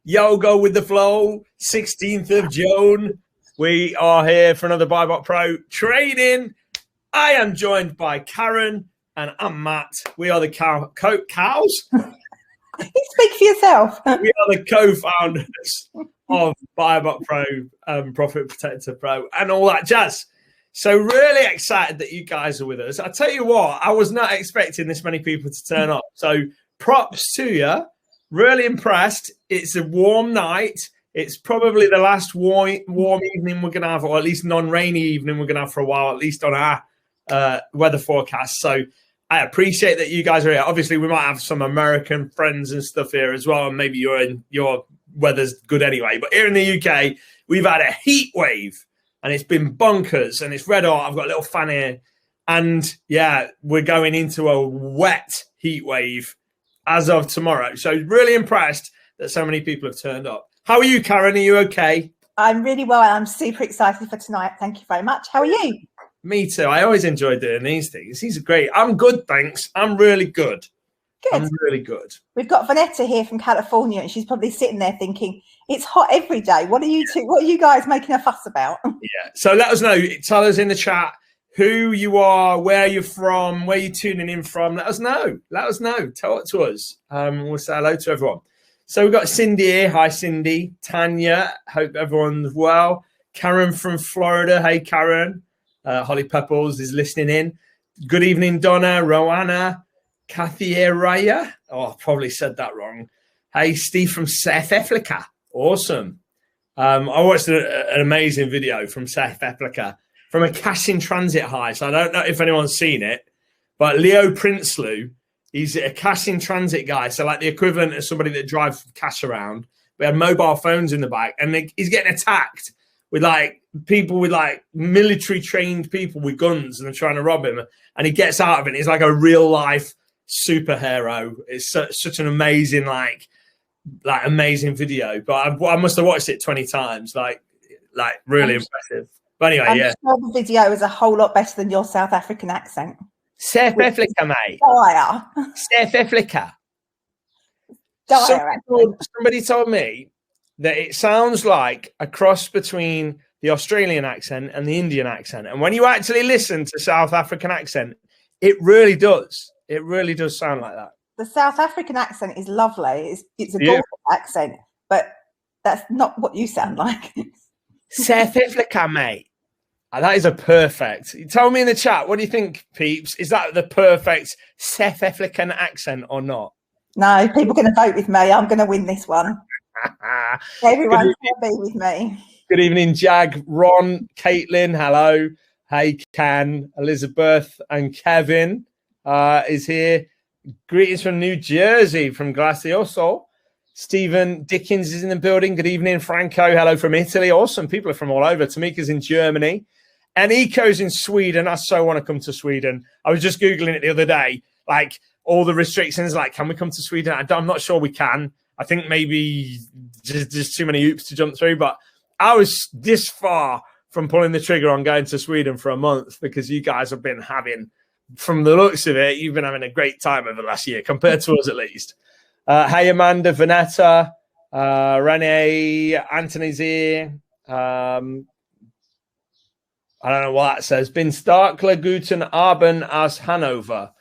Yo, go with the flow. 16th of June. We are here for another BuyBot Pro training. I am joined by Karen and I'm Matt. We are the cows. You speak for yourself. We are the co-founders of BuyBot Pro, Profit Protector Pro, and all that jazz. So really excited that you guys are with us. I tell you what, I was not expecting this many people to turn up. So props to you. Really impressed. It's a warm night. It's probably the last warm evening we're going to have, or at least non-rainy evening we're going to have for a while, at least on our weather forecast. So I appreciate that you guys are here. Obviously, we might have some American friends and stuff here as well, and maybe your weather's good anyway. But here in the UK, we've had a heat wave, and it's been bonkers, and it's red hot. I've got a little fan here. And, yeah, we're going into a wet heat wave as of tomorrow. So really impressed that so many people have turned up. How are you, Karen? Are you okay? I'm really well. I'm super excited for tonight. Thank you very much. How are you? Me too. I always enjoy doing these things. These are great. I'm good, thanks. I'm really good. Good. I'm really good. We've got Vanessa here from California, and she's probably sitting there thinking, it's hot every day. What are you guys making a fuss about? Yeah. So let us know. Tell us in the chat who you are, where you're from, where you're tuning in from. Let us know. Let us know. Tell it to us. We'll say hello to everyone. So we've got Cindy here. Hi, Cindy. Tanya. Hope everyone's well. Karen from Florida. Hey, Karen. Holly Pepples is listening in. Good evening, Donna, Roanna, Kathy Raya. Oh, I probably said that wrong. Hey, Steve from South Africa. Awesome. I watched an amazing video from South Africa from a cash in transit high. So I don't know if anyone's seen it, but Leo Prinsloo, he's a cash in transit guy. So like the equivalent of somebody that drives cash around. We had mobile phones in the back, and he's getting attacked with like people with like military trained people with guns, and they're trying to rob him. And he gets out of it. He's like a real life superhero. It's such an amazing, like amazing video. But I must have watched it 20 times. Like really impressive. But anyway, yeah. Sure the video is a whole lot better than your South African accent. South Africa, mate. Dire. South Africa. Somebody told me that it sounds like a cross between the Australian accent and the Indian accent. And when you actually listen to South African accent, it really does. It really does sound like that. The South African accent is lovely. It's a gorgeous accent, but that's not what you sound like. South Africa, mate. That is a perfect. Tell me in the chat, what do you think, peeps? Is that the perfect South African accent or not? No, people are going to vote with me. I'm going to win this one. Everyone's going to be with me. Good evening, Jag, Ron, Caitlin, hello. Hey, Ken, Elizabeth, and Kevin is here. Greetings from New Jersey, from Glacioso. Stephen Dickens is in the building. Good evening, Franco. Hello from Italy. Awesome. People are from all over. Tamika's in Germany. And Eco's in Sweden. I so want to come to Sweden. I was just Googling it the other day. Like, all the restrictions, like, can we come to Sweden? I'm not sure we can. I think maybe just too many hoops to jump through. But I was this far from pulling the trigger on going to Sweden for a month because you guys have been having, from the looks of it, you've been having a great time over the last year, compared to us at least. Hey, Amanda, Vanetta, Renee, Anthony's here. I don't know what that says. Bin Starkler Guten Abend aus Hanover.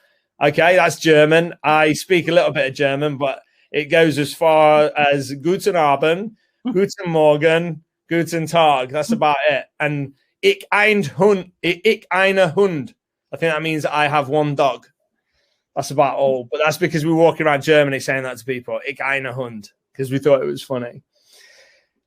Okay, that's German. I speak a little bit of German, but it goes as far as Guten Abend, Guten Morgen, Guten Tag. That's about it. And ich eine Hund. I think that means I have one dog. That's about all. But that's because we were walking around Germany saying that to people. Ich eine Hund. Because we thought it was funny.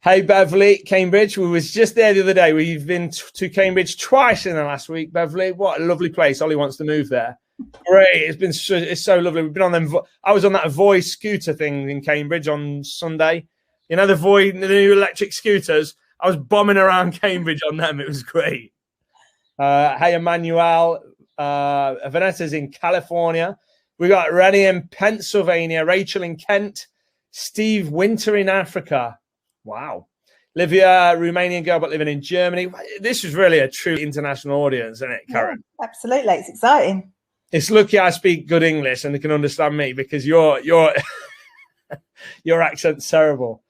Hey, Beverly, Cambridge. We was just there the other day. We've been to Cambridge twice in the last week, Beverly. What a lovely place. Ollie wants to move there. Great. It's so lovely. We've been on them. I was on that Voy scooter thing in Cambridge on Sunday. You know, the new electric scooters. I was bombing around Cambridge on them. It was great. Hey, Emmanuel. Vanessa's in California. We got Rennie in Pennsylvania. Rachel in Kent. Steve Winter in Africa. Wow. Livia, Romanian girl, but living in Germany. This is really a true international audience, isn't it, Karen? Yeah, absolutely. It's exciting. It's lucky I speak good English and they can understand me because you're Your accent's terrible.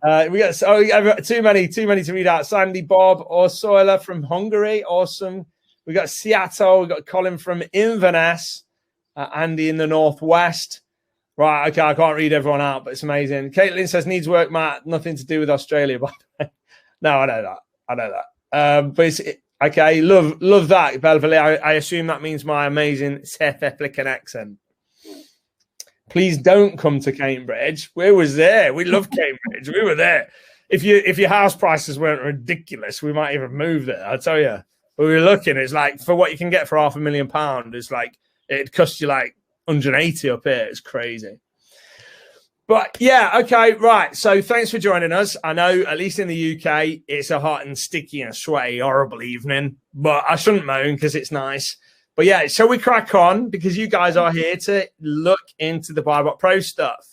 We got too many to read out. Sandy Bob Orsoila from Hungary. Awesome. We got Seattle. We got Colin from Inverness. Andy in the Northwest. Right. Okay. I can't read everyone out, but it's amazing. Caitlin says needs work, Matt. Nothing to do with Australia, by the way. No, I know that. But it's okay. Love that, Belville. I assume that means my amazing South African accent. Please don't come to Cambridge. We was there. We love Cambridge. We were there. If your house prices weren't ridiculous, we might even move there. I tell you. But we were looking. It's like for what you can get for £500,000. It's like it costs you like 180 up here. It's crazy. But yeah, okay, right. So thanks for joining us. I know, at least in the UK, it's a hot and sticky and sweaty, horrible evening. But I shouldn't moan because it's nice. But yeah, shall we crack on? Because you guys are here to look into the BuyBotPro stuff.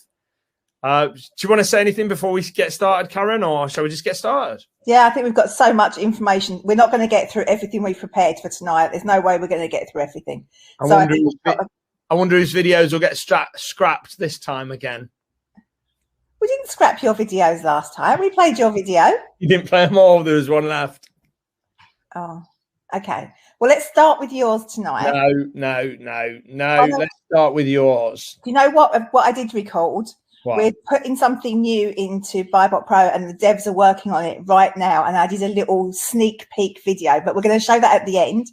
Do you want to say anything before we get started, Karen, or shall we just get started? Yeah, I think we've got so much information. We're not going to get through everything we've prepared for tonight. There's no way we're going to get through everything. I wonder whose videos will get scrapped this time again. We didn't scrap your videos last time. We played your video. You didn't play them all. There was one left. Oh, okay. Well, let's start with yours tonight. No. Let's start with yours. Do you know what I did record? What? We're putting something new into BuyBotPro and the devs are working on it right now. And I did a little sneak peek video, but we're going to show that at the end.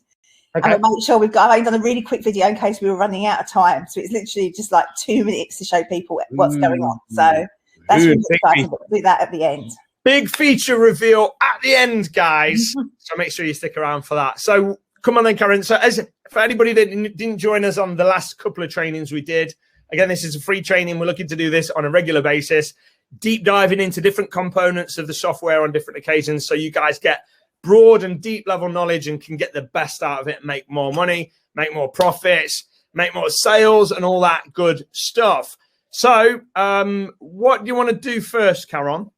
Okay. And we'll make sure I've done a really quick video in case we were running out of time. So it's literally just like 2 minutes to show people what's going on. So that's really exciting. We'll do that at the end. Big feature reveal at the end, guys. So make sure you stick around for that. So come on then, Karen. So for anybody that didn't join us on the last couple of trainings we did, again, this is a free training. We're looking to do this on a regular basis, deep diving into different components of the software on different occasions. So you guys get broad and deep level knowledge and can get the best out of it, make more money, make more profits, make more sales and all that good stuff. So what do you want to do first, Karen?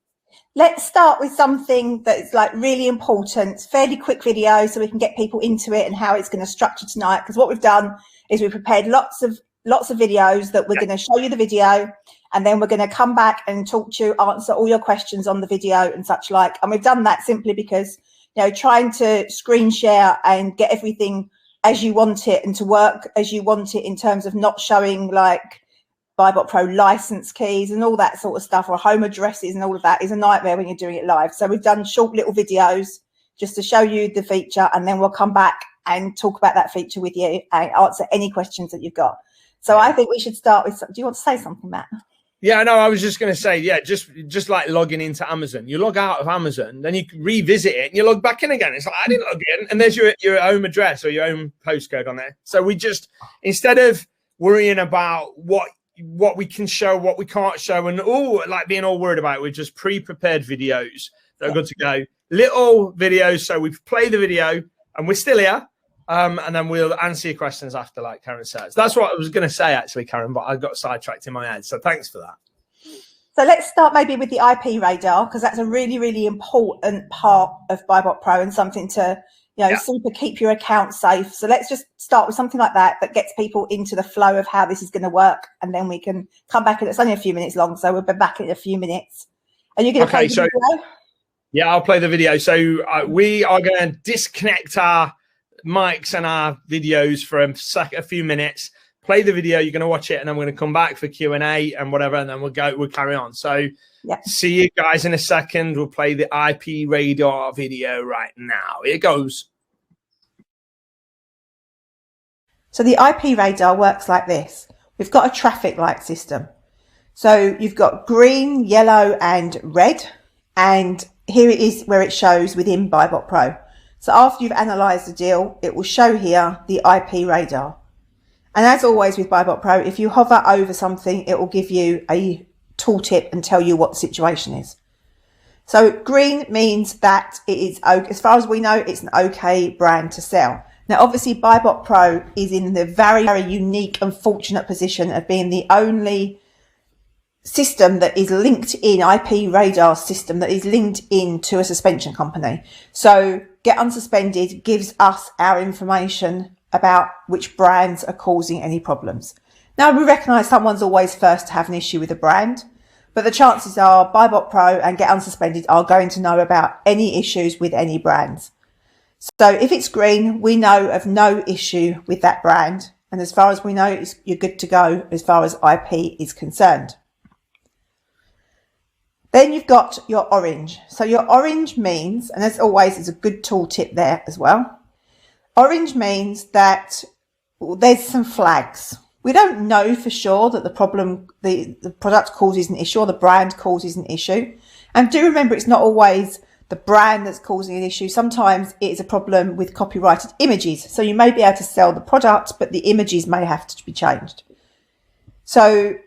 Let's start with something that's like really important, fairly quick video so we can get people into it and how it's going to structure tonight. Because what we've done is we've prepared lots of videos that we're going to show you the video, and then we're going to come back and talk to you, answer all your questions on the video and such like. And we've done that simply because, you know, trying to screen share and get everything as you want it and to work as you want it in terms of not showing like BuyBotPro license keys and all that sort of stuff, or home addresses and all of that is a nightmare when you're doing it live. So we've done short little videos just to show you the feature, and then we'll come back and talk about that feature with you and answer any questions that you've got. So I think we should start with, do you want to say something, Matt? Yeah, no, I was just going to say, yeah, just like logging into Amazon. You log out of Amazon, then you revisit it and you log back in again. It's like, I didn't log in. And there's your home address or your own postcode on there. So we just, instead of worrying about what we can show, what we can't show, and like being all worried about it, we're just pre-prepared videos that are good to go. Little videos, so we play the video and we're still here. And then we'll answer your questions after, like Karen says. That's what I was going to say, actually, Karen, but I got sidetracked in my head. So thanks for that. So let's start maybe with the IP radar, because that's a really, really important part of BuyBotPro and something to, super keep your account safe. So let's just start with something like that gets people into the flow of how this is going to work. And then we can come back. And it's only a few minutes long, so we'll be back in a few minutes. Are you going to play the video? Yeah, I'll play the video. So we are going to disconnect our mics and our videos for a few minutes, play the video, you're going to watch it, and then we're going to come back for Q&A and whatever, and then we'll carry on. So see you guys in a second. We'll play the IP radar video right now. Here goes. So the IP radar works like this. We've got a traffic light system. So you've got green, yellow and red, and here it is where it shows within BuyBotPro. So after you've analysed the deal, it will show here the IP radar. And as always with BuyBotPro, if you hover over something, it will give you a tooltip and tell you what the situation is. So green means that it is, as far as we know, it's an okay brand to sell. Now, obviously, BuyBotPro is in the very, very unique and fortunate position of being the only system that is linked in, IP radar system that is linked into a suspension company. So Get Unsuspended gives us our information about which brands are causing any problems. Now, we recognise someone's always first to have an issue with a brand. But the chances are BuyBotPro and Get Unsuspended are going to know about any issues with any brands. So if it's green, we know of no issue with that brand. And as far as we know, you're good to go as far as IP is concerned. Then you've got your orange. So your orange means, and as always, is a good tool tip there as well. Orange means that there's some flags. We don't know for sure that the product causes an issue or the brand causes an issue. And do remember, it's not always the brand that's causing an issue. Sometimes it is a problem with copyrighted images. So you may be able to sell the product, but the images may have to be changed. So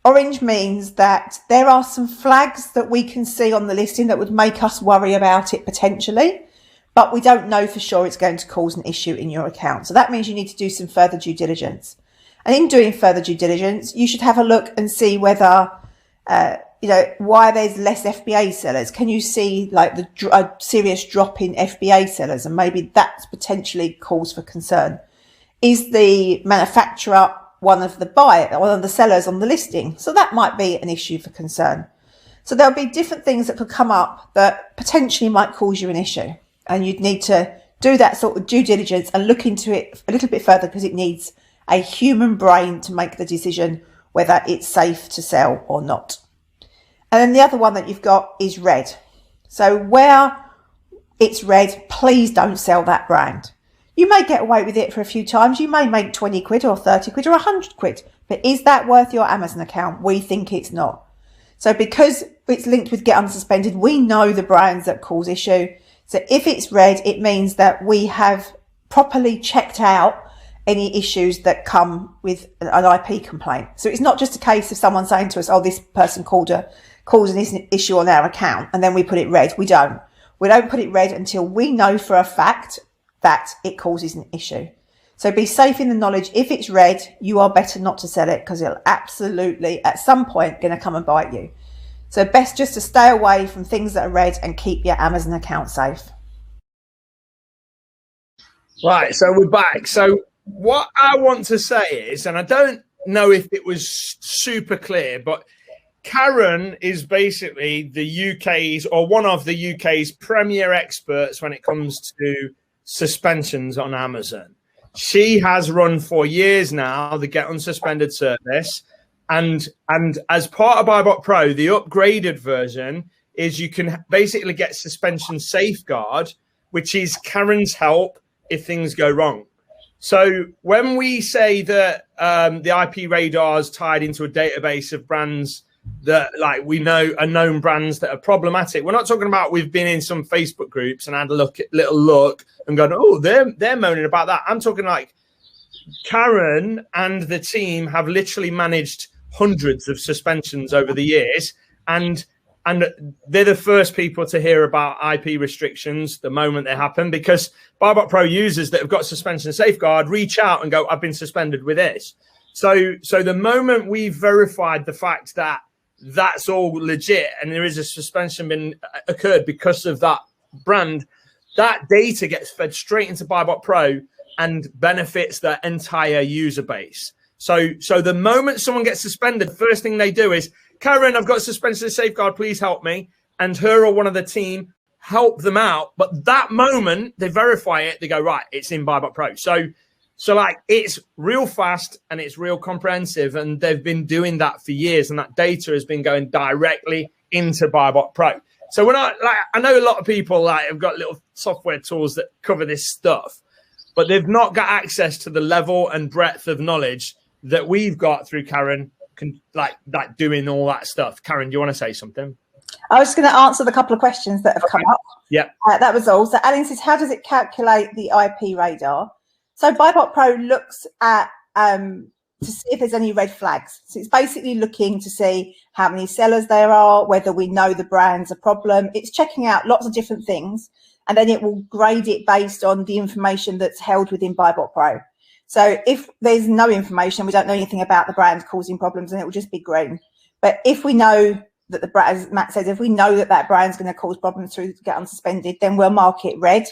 orange means that there are some flags that we can see on the listing that would make us worry about it potentially, but we don't know for sure it's going to cause an issue in your account. So that means you need to do some further due diligence. And in doing further due diligence, you should have a look and see whether, why there's less FBA sellers. Can you see like a serious drop in FBA sellers? And maybe that's potentially cause for concern. Is the manufacturer one of the sellers on the listing? So that might be an issue for concern. So there'll be different things that could come up that potentially might cause you an issue. And you'd need to do that sort of due diligence and look into it a little bit further, because it needs a human brain to make the decision whether it's safe to sell or not. And then the other one that you've got is red. So where it's red, please don't sell that brand. You may get away with it for a few times. You may make 20 quid or 30 quid or 100 quid. But is that worth your Amazon account? We think it's not. So because it's linked with Get Unsuspended, we know the brands that cause issue. So if it's red, it means that we have properly checked out any issues that come with an IP complaint. So it's not just a case of someone saying to us, oh, this person caused an issue on our account, and then we put it red. We don't put it red until we know for a fact that it causes an issue. So be safe in the knowledge, if it's red, you are better not to sell it, because it'll absolutely at some point going to come and bite you. So best just to stay away from things that are red and keep your Amazon account safe. Right, so we're back. So what I want to say is, and I don't know if it was super clear, but Karen is basically the UK's, or one of the UK's premier experts when it comes to suspensions on Amazon. She has run for years now the Get Unsuspended service. And as part of BuyBotPro, the upgraded version is you can basically get Suspension Safeguard, which is Karen's help if things go wrong. So when we say that the IP radar is tied into a database of brands that, like, we know are known brands that are problematic, we're not talking about we've been in some Facebook groups and had a little look and gone, oh, they're moaning about that. I'm talking like Karen and the team have literally managed hundreds of suspensions over the years, and they're the first people to hear about IP restrictions the moment they happen, because BuyBotPro users that have got Suspension Safeguard reach out and go, I've been suspended with this. So the moment we verified the fact that that's all legit and there is a suspension occurred because of that brand, that data gets fed straight into BuyBotPro and benefits the entire user base. So the moment someone gets suspended, first thing they do is, Karen, I've got Suspension Safeguard, please help me. And her or one of the team help them out. But that moment they verify it, they go, right, it's in BuyBotPro. So like, it's real fast and it's real comprehensive, and they've been doing that for years, and that data has been going directly into BuyBotPro. So we're not like, I know a lot of people like have got little software tools that cover this stuff, but they've not got access to the level and breadth of knowledge that we've got through Karen, like doing all that stuff. Karen, do you want to say something? I was going to answer the couple of questions that have come up. Yeah. That was all. So Alan says, how does it calculate the IP radar? So BuyBotPro looks at to see if there's any red flags. So it's basically looking to see how many sellers there are, whether we know the brand's a problem. It's checking out lots of different things, and then it will grade it based on the information that's held within BuyBotPro. So if there's no information, we don't know anything about the brand causing problems, then it will just be green. But if we know that the brand, as Matt says, if we know that that brand's going to cause problems through Get Unsuspended, then we'll mark it red.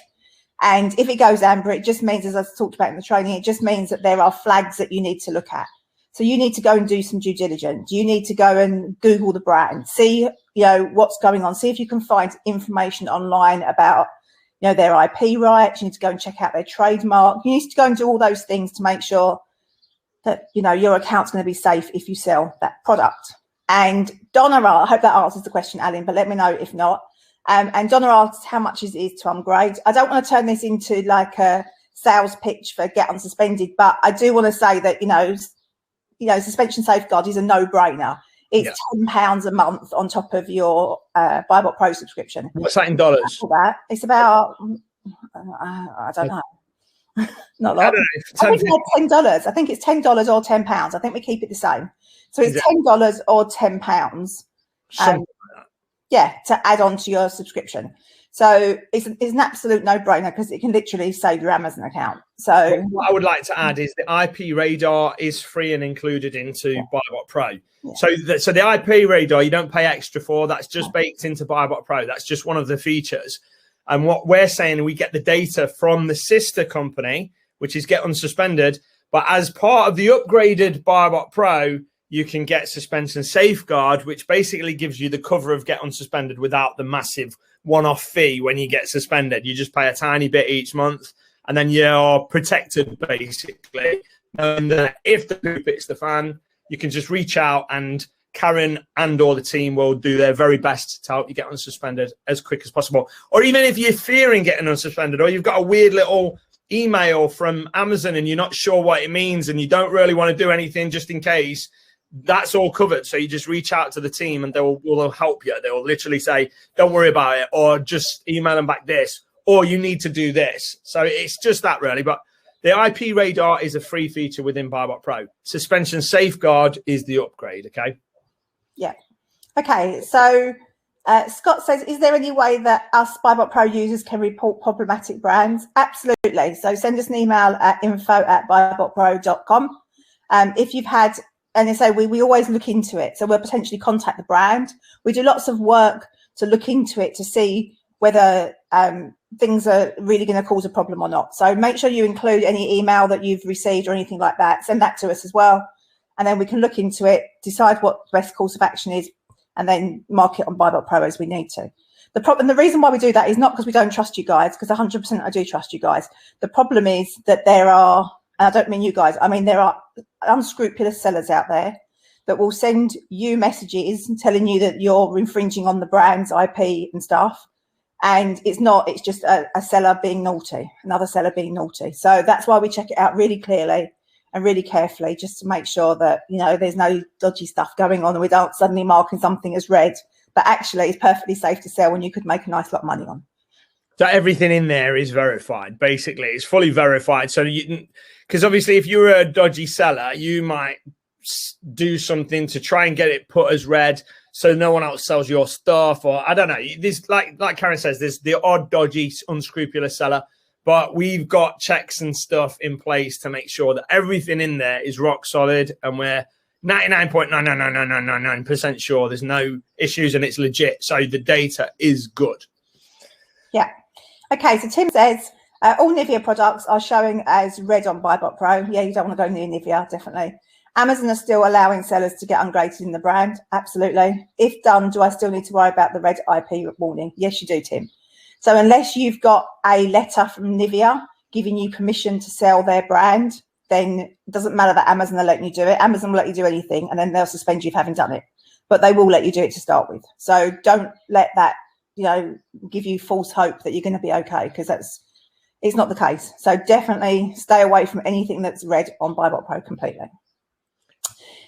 And if it goes amber, it just means, as I talked about in the training, it just means that there are flags that you need to look at. So you need to go and do some due diligence. You need to go and Google the brand, see, what's going on, see if you can find information online about, their IP rights. You need to go and check out their trademark. You need to go and do all those things to make sure that, your account's going to be safe if you sell that product. And Donna, I hope that answers the question, Alan, but let me know if not. And Donna asks how much it is to upgrade. I don't want to turn this into like a sales pitch for Get Unsuspended, but I do want to say that, Suspension Safeguard is a no-brainer. It's £10 a month on top of your BuyBotPro subscription. What's that in dollars? It's about, I don't know. Not a lot. I think it's $10. I think it's $10 or £10. I think we keep it the same. So it's $10 or £10. To add on to your subscription. So it's an absolute no-brainer because it can literally save your Amazon account. So what I would like to add is the IP radar is free and included into BuyBotPro. Yeah. So the IP radar you don't pay extra for. That's just baked into BuyBotPro. That's just one of the features. And what we're saying, we get the data from the sister company, which is Get Unsuspended. But as part of the upgraded BuyBotPro, you can get Suspense and Safeguard, which basically gives you the cover of Get Unsuspended without the massive one-off fee when you get suspended. You just pay a tiny bit each month, and then you're protected, basically. And if the group hits the fan, you can just reach out, and Karen and or the team will do their very best to help you get unsuspended as quick as possible. Or even if you're fearing getting unsuspended, or you've got a weird little email from Amazon and you're not sure what it means and you don't really want to do anything just in case, that's all covered. So you just reach out to the team and will help you. They will literally say, don't worry about it, or just email them back this, or you need to do this. So it's just that really. But the IP radar is a free feature within BuyBotPro. Suspension Safeguard is the upgrade, okay? Yeah. Okay, so Scott says, is there any way that us BuyBotPro users can report problematic brands? Absolutely. So send us an email at info@buybotpro.com. If you've had, and they say we always look into it. So we'll potentially contact the brand. We do lots of work to look into it to see whether things are really going to cause a problem or not. So make sure you include any email that you've received or anything like that. Send that to us as well. And then we can look into it, decide what the best course of action is, and then mark it on BuyBotPro as we need to. The reason why we do that is not because we don't trust you guys, because 100% I do trust you guys. The problem is that there are, and I don't mean you guys, I mean there are unscrupulous sellers out there that will send you messages telling you that you're infringing on the brand's IP and stuff. And it's not, it's just a seller being naughty, another seller being naughty. So that's why we check it out really clearly and really carefully, just to make sure that, there's no dodgy stuff going on and we don't suddenly marking something as red, but actually it's perfectly safe to sell and you could make a nice lot of money on. So everything in there is verified, basically. It's fully verified. So because obviously if you're a dodgy seller, you might do something to try and get it put as red so no one else sells your stuff, or I don't know. This, like Karen says, there's the odd dodgy, unscrupulous seller. But we've got checks and stuff in place to make sure that everything in there is rock solid, and we're 99.99999% sure there's no issues and it's legit. So the data is good. Yeah. Okay, so Tim says, all Nivea products are showing as red on BuyBotPro. Yeah, you don't want to go near Nivea, definitely. Amazon are still allowing sellers to get ungraded in the brand. Absolutely. If done, do I still need to worry about the red IP warning? Yes, you do, Tim. So unless you've got a letter from Nivea giving you permission to sell their brand, then it doesn't matter that Amazon are letting you do it. Amazon will let you do anything, and then they'll suspend you for having done it. But they will let you do it to start with. So don't let that, give you false hope that you're going to be okay, because it's not the case. So definitely stay away from anything that's red on BuyBotPro completely.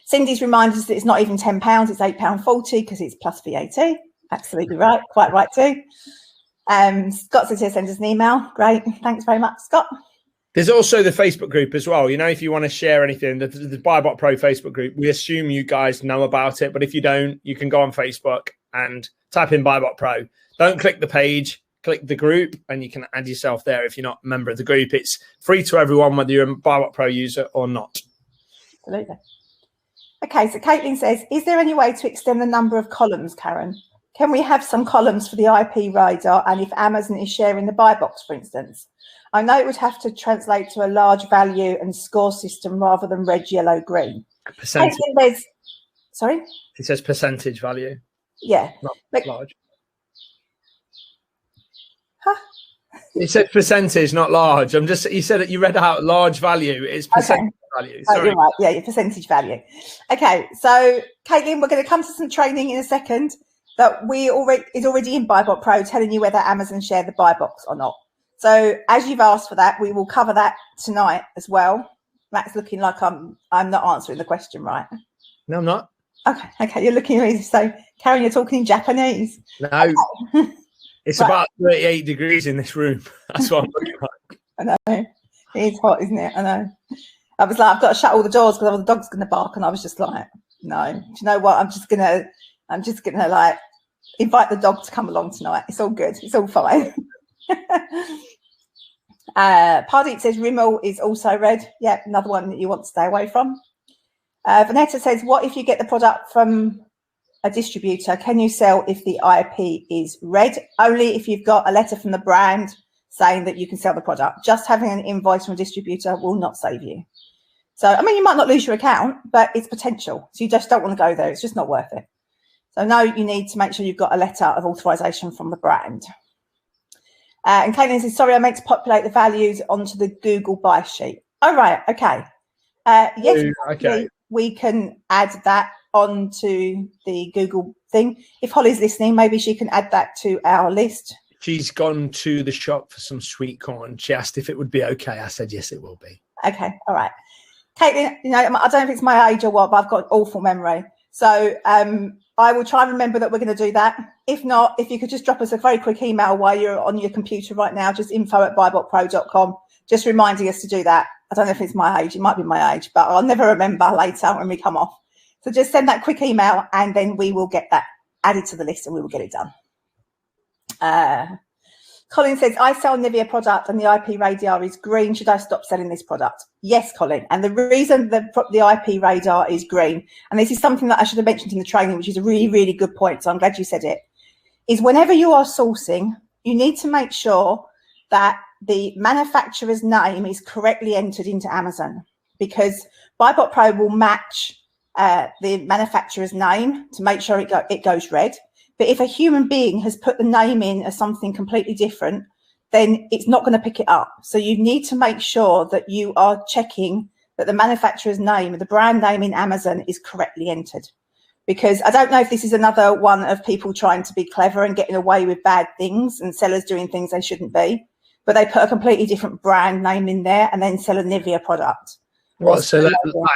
Cindy's reminded us that it's not even £10, it's £8.40 because it's plus VAT. Absolutely right, quite right too. Scott says here, send us an email. Great, thanks very much, Scott. There's also the Facebook group as well. If you want to share anything, the BuyBotPro Facebook group, we assume you guys know about it, but if you don't, you can go on Facebook and type in BuyBotPro. Don't click the page, click the group, and you can add yourself there if you're not a member of the group. It's free to everyone, whether you're a BuyBotPro user or not. Absolutely. Okay, so Caitlin says, is there any way to extend the number of columns, Karen? Can we have some columns for the IP radar, and if Amazon is sharing the buy box, for instance? I know it would have to translate to a large value and score system rather than red, yellow, green. Percentage. Sorry? It says percentage value. Yeah. Not large. Huh? It said percentage, not large. You said that you read out large value. It's percentage value. Sorry. Oh, you're right. Yeah, your percentage value. Okay, so Caitlin, we're going to come to some training in a second that is already in BuyBot Pro, telling you whether Amazon share the buy box or not. So as you've asked for that, we will cover that tonight as well. Matt's looking like I'm not answering the question right. No, I'm not. Okay, you're looking at me. So Karen, you're talking in Japanese. No. Okay. It's about 38 degrees in this room. That's what I'm looking like. I know. It is hot, isn't it? I know. I was like, I've got to shut all the doors because the dog's going to bark, and I was just like, no. Do you know what? I'm just gonna like invite the dog to come along tonight. It's all good. It's all fine. Pardeep says Rimmel is also red. Yeah, another one that you want to stay away from. Vanetta says, what if you get the product from a distributor? Can you sell if the IP is red? Only if you've got a letter from the brand saying that you can sell the product. Just having an invoice from a distributor will not save you. So, I mean, you might not lose your account, but it's potential. So you just don't want to go there. It's just not worth it. So no, you need to make sure you've got a letter of authorization from the brand. And Caitlin says, sorry, I meant to populate the values onto the Google buy sheet. Oh, right. Okay. Yes, okay. We can add that onto the Google thing. If Holly's listening, maybe she can add that to our list. She's gone to the shop for some sweet corn. She asked if it would be okay. I said, yes, it will be. Okay. All right. Caitlin, you know, I don't know if it's my age or what, but I've got awful memory. So I will try and remember that we're going to do that. If not, if you could just drop us a very quick email while you're on your computer right now, just info@buybotpro.com, just reminding us to do that. I don't know if it's my age. It might be my age, but I'll never remember later when we come off. So just send that quick email and then we will get that added to the list and we will get it done. Colin says, I sell Nivea product and the IP radar is green. Should I stop selling this product? Yes, Colin. And the reason the IP radar is green, and this is something that I should have mentioned in the training, which is a really, really good point, so I'm glad you said it, is whenever you are sourcing, you need to make sure that the manufacturer's name is correctly entered into Amazon, because BuyBot Pro will match the manufacturer's name to make sure it goes red. But if a human being has put the name in as something completely different, then it's not going to pick it up. So you need to make sure that you are checking that the manufacturer's name, the brand name in Amazon is correctly entered. Because I don't know if this is another one of people trying to be clever and getting away with bad things and sellers doing things they shouldn't be, but they put a completely different brand name in there and then sell a Nivea product. What, so like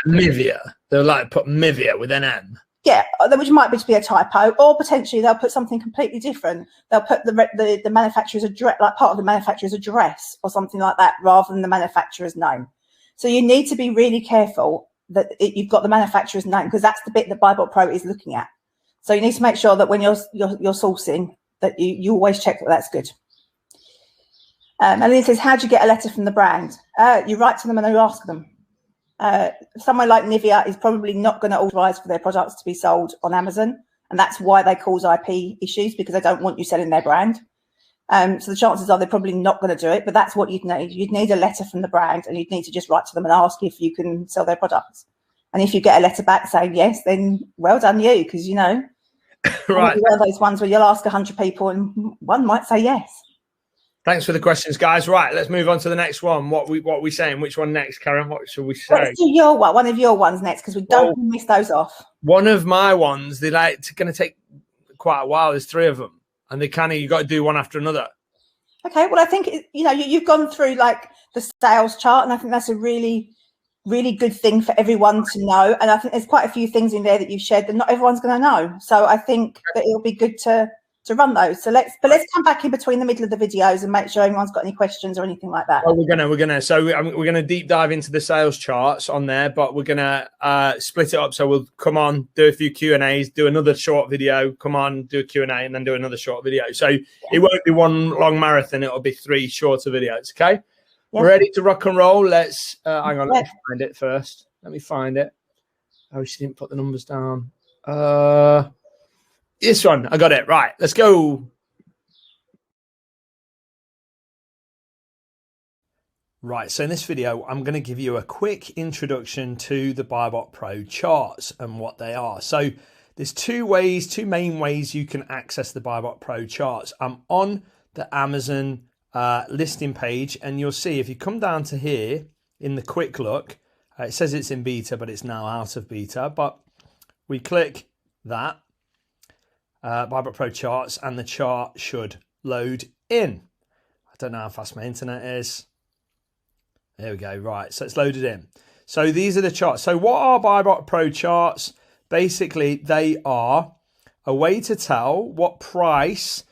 Nivea? They'll like put Nivea with an M? Yeah, which might be a typo, or potentially they'll put something completely different. They'll put the manufacturer's address, like part of the manufacturer's address or something like that, rather than the manufacturer's name. So you need to be really careful that you've got the manufacturer's name, because that's the bit that BuyBot Pro is looking at. So you need to make sure that when you're sourcing, that you always check that that's good. Aline says, how do you get a letter from the brand? You write to them and you ask them. Somewhere like Nivea is probably not going to authorize for their products to be sold on Amazon, and that's why they cause IP issues, because they don't want you selling their brand. So the chances are they're probably not going to do it, but that's what you'd need. You'd need a letter from the brand, and you'd need to just write to them and ask if you can sell their products. And if you get a letter back saying yes, then well done you, because you know, right, one of those ones where you'll ask 100 people and one might say yes. Thanks for the questions, guys. Right, let's move on to the next one. What we saying? Which one next, Karen? What should we say? Let's do your one of your ones next, because we don't miss those off. One of my ones, they're like going to take quite a while. There's 3 of them, and you got to do one after another. Okay, well, I think you've gone through like the sales chart, and I think that's a really, really good thing for everyone to know. And I think there's quite a few things in there that you've shared that not everyone's going to know. So I think that it'll be good to run those. So let's come back in between the middle of the videos and make sure everyone's got any questions or anything like that. Well, we're gonna deep dive into the sales charts on there, but we're gonna split it up. So we'll come on, do a few Q&As, do another short video, come on, do a Q&A, and then do another short video. So it won't be one long marathon, it'll be 3 shorter videos. Okay, we're ready to rock and roll. Let's hang on, let me find it first. Let me find it. Oh, she didn't put the numbers down. This one, I got it. Right, let's go. Right, so in this video, I'm going to give you a quick introduction to the BuyBotPro charts and what they are. So there's two main ways you can access the BuyBotPro charts. I'm on the Amazon listing page, and you'll see if you come down to here in the quick look, it says it's in beta, but it's now out of beta. But we click that, BuyBotPro charts, and the chart should load in. I don't know how fast my internet is. There we go. Right, so it's loaded in. So these are the charts. So what are BuyBotPro charts? Basically, they are a way to tell what price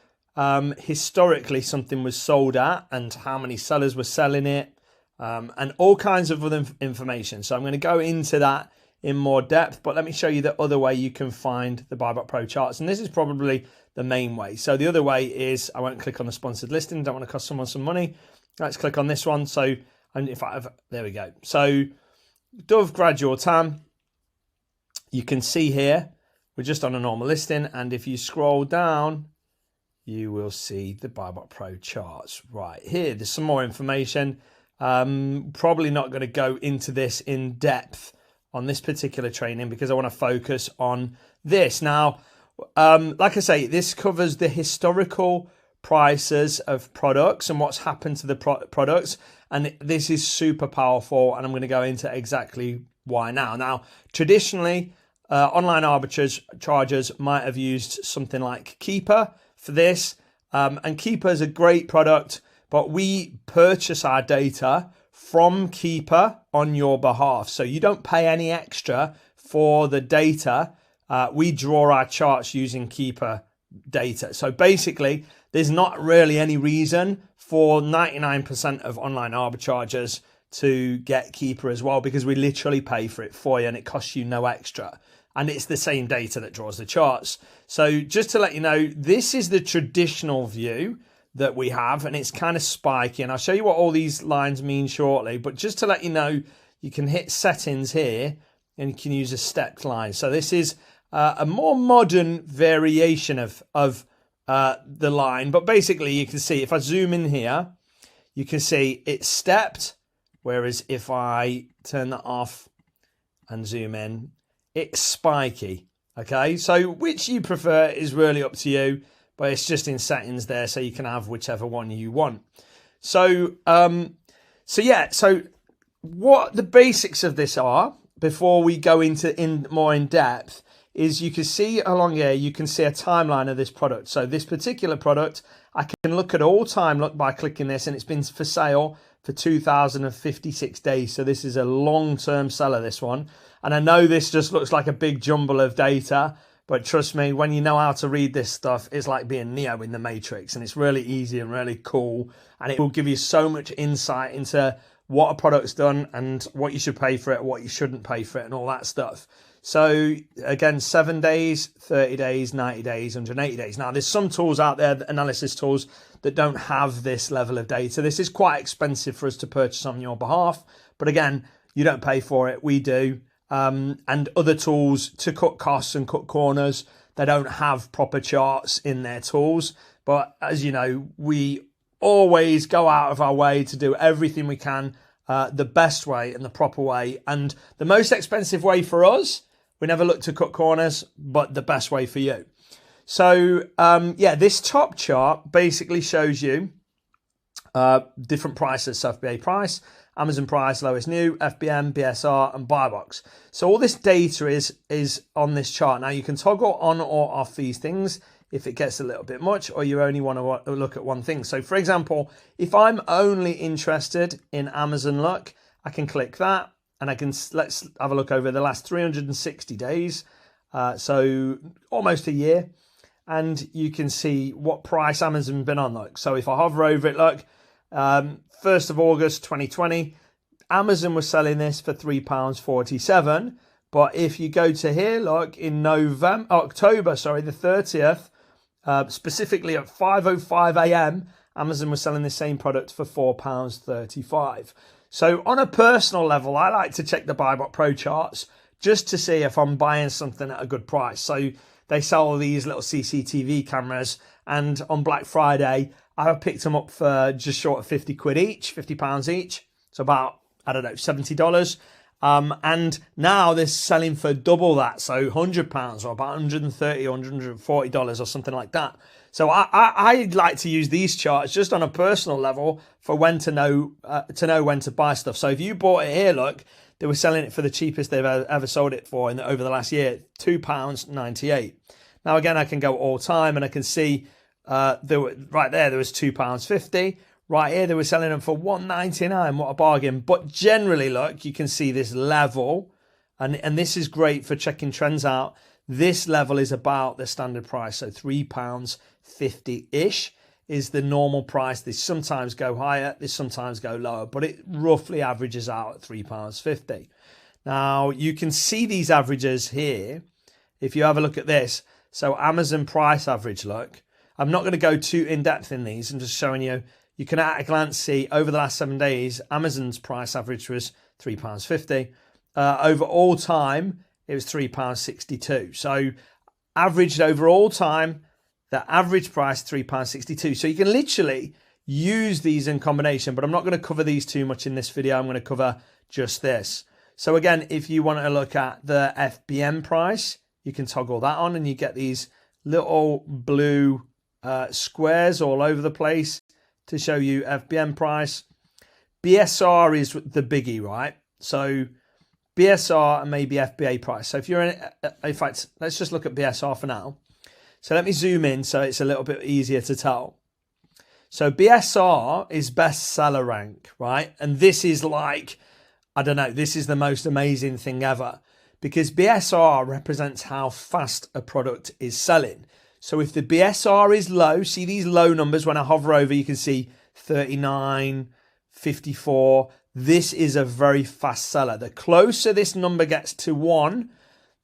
historically something was sold at and how many sellers were selling it, and all kinds of other information. So I'm going to go into that in more depth, but let me show you the other way you can find the BuyBotPro charts. And this is probably the main way. So the other way is, I won't click on the sponsored listing. Don't want to cost someone some money. Let's click on this one. So, and if I have, there we go. So Dove Gradual TAM, you can see here, we're just on a normal listing. And if you scroll down, you will see the BuyBotPro charts right here. There's some more information. Probably not going to go into this in depth on this particular training because I want to focus on this. Now, like I say, this covers the historical prices of products and what's happened to the products. And this is super powerful. And I'm going to go into exactly why now. Now, traditionally, online arbitrageurs might have used something like Keeper for this. And Keeper is a great product, but we purchase our data from Keeper on your behalf. So you don't pay any extra for the data. We draw our charts using Keeper data. So basically, there's not really any reason for 99% of online arbitrageurs to get Keeper as well, because we literally pay for it for you and it costs you no extra. And it's the same data that draws the charts. So just to let you know, this is the traditional view that we have, and it's kind of spiky. And I'll show you what all these lines mean shortly. But just to let you know, you can hit settings here and you can use a stepped line. So this is a more modern variation of the line. But basically, you can see if I zoom in here, you can see it's stepped. Whereas if I turn that off and zoom in, it's spiky. Okay, so which you prefer is really up to you, but it's just in settings there, so you can have whichever one you want. So so what the basics of this are, before we go into more in depth, is you can see along here, you can see a timeline of this product. So this particular product, I can look at all time look by clicking this, and it's been for sale for 2,056 days. So this is a long-term seller, this one. And I know this just looks like a big jumble of data, but trust me, when you know how to read this stuff, it's like being Neo in the Matrix, and it's really easy and really cool. And it will give you so much insight into what a product's done and what you should pay for it, what you shouldn't pay for it, and all that stuff. So again, 7 days, 30 days, 90 days, 180 days. Now, there's some tools out there, analysis tools, that don't have this level of data. This is quite expensive for us to purchase on your behalf. But again, you don't pay for it, we do. And other tools to cut costs and cut corners, they don't have proper charts in their tools. But as you know, we always go out of our way to do everything we can the best way and the proper way. And the most expensive way for us, we never look to cut corners, but the best way for you. So yeah, this top chart basically shows you different prices. So FBA price, Amazon price, lowest new, FBM, BSR, and buy box. So all this data is on this chart. Now you can toggle on or off these things if it gets a little bit much, or you only want to look at one thing. So for example, if I'm only interested in Amazon Look, I can click that, and I can, let's have a look over the last 360 days. So almost a year. And you can see what price Amazon been on. Look, so if I hover over it, look, 1st of August 2020, Amazon was selling this for £3.47. But if you go to here, look, in October, the 30th, specifically at 5:05 a.m., Amazon was selling the same product for £4.35. So on a personal level, I like to check the BuyBotPro charts just to see if I'm buying something at a good price. So they sell these little CCTV cameras, and on Black Friday, I picked them up for just short of £50 each, £50 each. So about, I don't know, $70. And now they're selling for double that, so £100 or about $130 or $140 or something like that. So I like to use these charts just on a personal level for when to know when to buy stuff. So if you bought it here, look, they were selling it for the cheapest they've ever sold it for over the last year, £2.98. Now again, I can go all time and I can see right there was £2.50. Right here, they were selling them for $1.99. What a bargain. But generally, look, you can see this level, and this is great for checking trends out. This level is about the standard price, so £3.50-ish is the normal price. They sometimes go higher, they sometimes go lower, but it roughly averages out at £3.50. Now, you can see these averages here if you have a look at this. So Amazon price average, look. I'm not going to go too in-depth in these. I'm just showing you. You can at a glance see over the last 7 days, Amazon's price average was £3.50. Over all time, it was £3.62. So averaged over all time, the average price £3.62. So you can literally use these in combination, but I'm not going to cover these too much in this video. I'm going to cover just this. So again, if you want to look at the FBM price, you can toggle that on and you get these little blue squares all over the place to show you FBM price. BSR is the biggie, right? So BSR and maybe FBA price. So if you're in fact, let's just look at BSR for now. So let me zoom in so it's a little bit easier to tell. So BSR is bestseller rank, right? And this is like, I don't know, this is the most amazing thing ever because BSR represents how fast a product is selling. So if the BSR is low, see these low numbers, when I hover over, you can see 39, 54. This is a very fast seller. The closer this number gets to 1,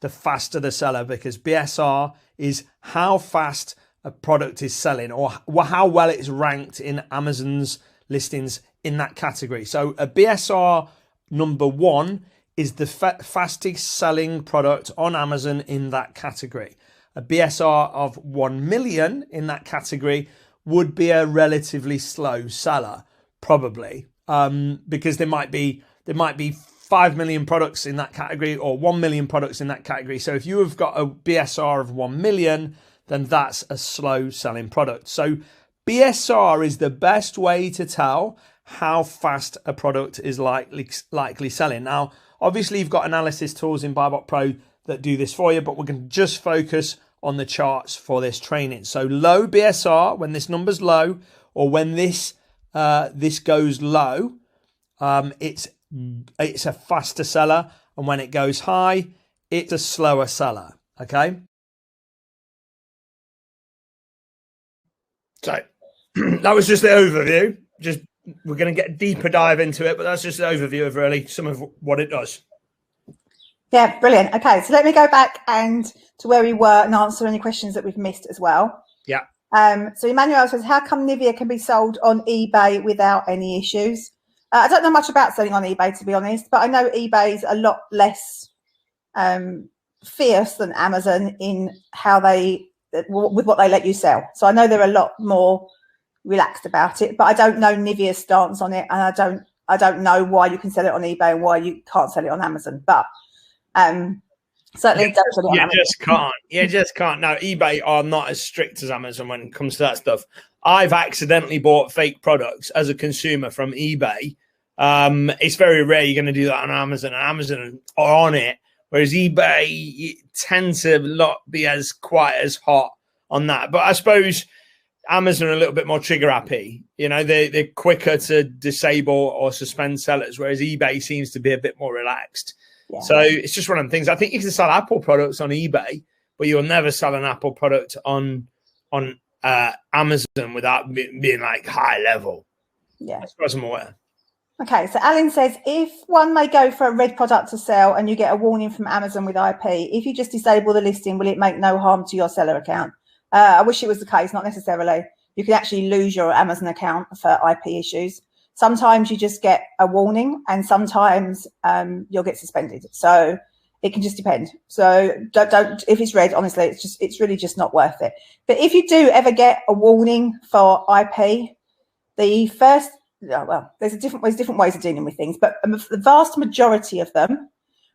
the faster the seller, because BSR is how fast a product is selling or how well it's ranked in Amazon's listings in that category. So a BSR number 1 is the fastest selling product on Amazon in that category. A BSR of 1 million in that category would be a relatively slow seller, probably, because there might be 5 million products in that category or 1 million products in that category. So if you have got a BSR of 1 million, then that's a slow selling product. So BSR is the best way to tell how fast a product is likely selling. Now, obviously, you've got analysis tools in BuyBot Pro that do this for you, but we're going to just focus on the charts for this training. So low BSR, when this number's low, or when this goes low, it's a faster seller, and when it goes high, it's a slower seller. Okay. So that was just the overview. We're going to get a deeper dive into it, but that's just an overview of really some of what it does. Yeah, brilliant. Okay, so let me go back and to where we were and answer any questions that we've missed as well. Yeah. So Emmanuel says, how come Nivea can be sold on eBay without any issues? I don't know much about selling on eBay, to be honest, but I know eBay's a lot less fierce than Amazon in how with what they let you sell. So I know they're a lot more relaxed about it, but I don't know Nivea's stance on it, and I don't know why you can sell it on eBay and why you can't sell it on Amazon. But certainly don't sell it on Amazon. You just can't. No, eBay are not as strict as Amazon when it comes to that stuff. I've accidentally bought fake products as a consumer from eBay. It's very rare you're going to do that on Amazon, and Amazon are on it, whereas eBay tend to not be as quite as hot on that. But I suppose Amazon are a little bit more trigger happy. You know, they're quicker to disable or suspend sellers, whereas eBay seems to be a bit more relaxed. Yeah. So it's just one of the things. I think you can sell Apple products on eBay, but you'll never sell an Apple product on Amazon without being like high level. Yeah, as far as I'm aware. Okay, so Alan says, if one may go for a red product to sell and you get a warning from Amazon with IP, if you just disable the listing, will it make no harm to your seller account? I wish it was the case, not necessarily. You can actually lose your Amazon account for IP issues. Sometimes you just get a warning, and sometimes you'll get suspended. So it can just depend. So don't if it's red, honestly, it's really just not worth it. But if you do ever get a warning for IP, the first yeah, well, there's different ways of dealing with things, but the vast majority of them,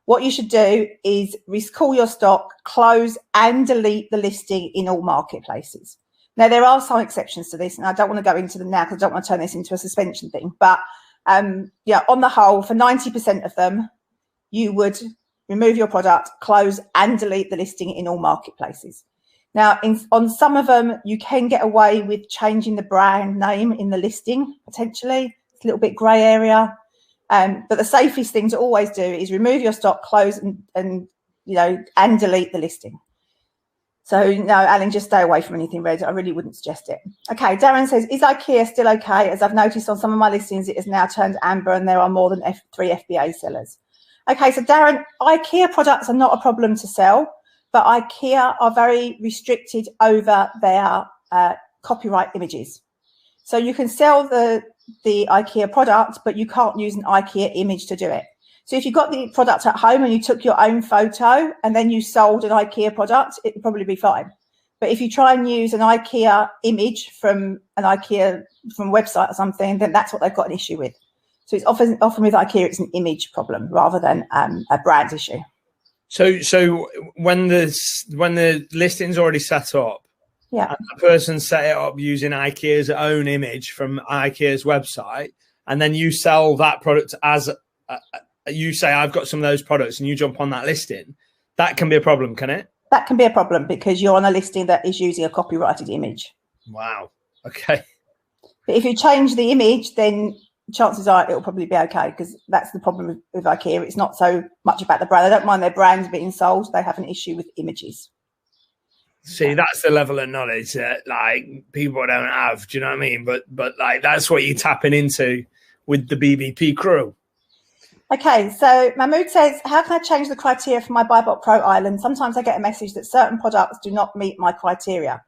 what you should do is recall your stock, close and delete the listing in all marketplaces. Now, there are some exceptions to this, and I don't want to go into them now because I don't want to turn this into a suspension thing. But yeah, on the whole, for 90% of them, you would remove your product, close and delete the listing in all marketplaces. Now, on some of them, you can get away with changing the brand name in the listing, potentially. It's a little bit grey area. But the safest thing to always do is remove your stock, close and delete the listing. So no, Alan, just stay away from anything red. I really wouldn't suggest it. Okay, Darren says, is IKEA still okay? As I've noticed on some of my listings, it has now turned amber and there are more than 3 FBA sellers. Okay, so Darren, IKEA products are not a problem to sell, but IKEA are very restricted over their copyright images. So you can sell the IKEA product, but you can't use an IKEA image to do it. So if you got the product at home and you took your own photo and then you sold an IKEA product, it would probably be fine. But if you try and use an IKEA image from a website or something, then that's what they've got an issue with. So it's often with IKEA, it's an image problem rather than a brand issue. So when the listing's already set up, yeah, and the person set it up using IKEA's own image from IKEA's website, and then you sell that product as you say, I've got some of those products, and you jump on that listing, that can be a problem, can it? That can be a problem because you're on a listing that is using a copyrighted image. Wow. Okay. But if you change the image, then chances are it'll probably be okay, because that's the problem with IKEA. It's not so much about the brand. They don't mind their brands being sold. They have an issue with images. See, that's the level of knowledge that like people don't have. Do you know what I mean? But like that's what you're tapping into with the BBP crew. Okay, so Mahmood says, how can I change the criteria for my BuyBotPro island? Sometimes I get a message that certain products do not meet my criteria.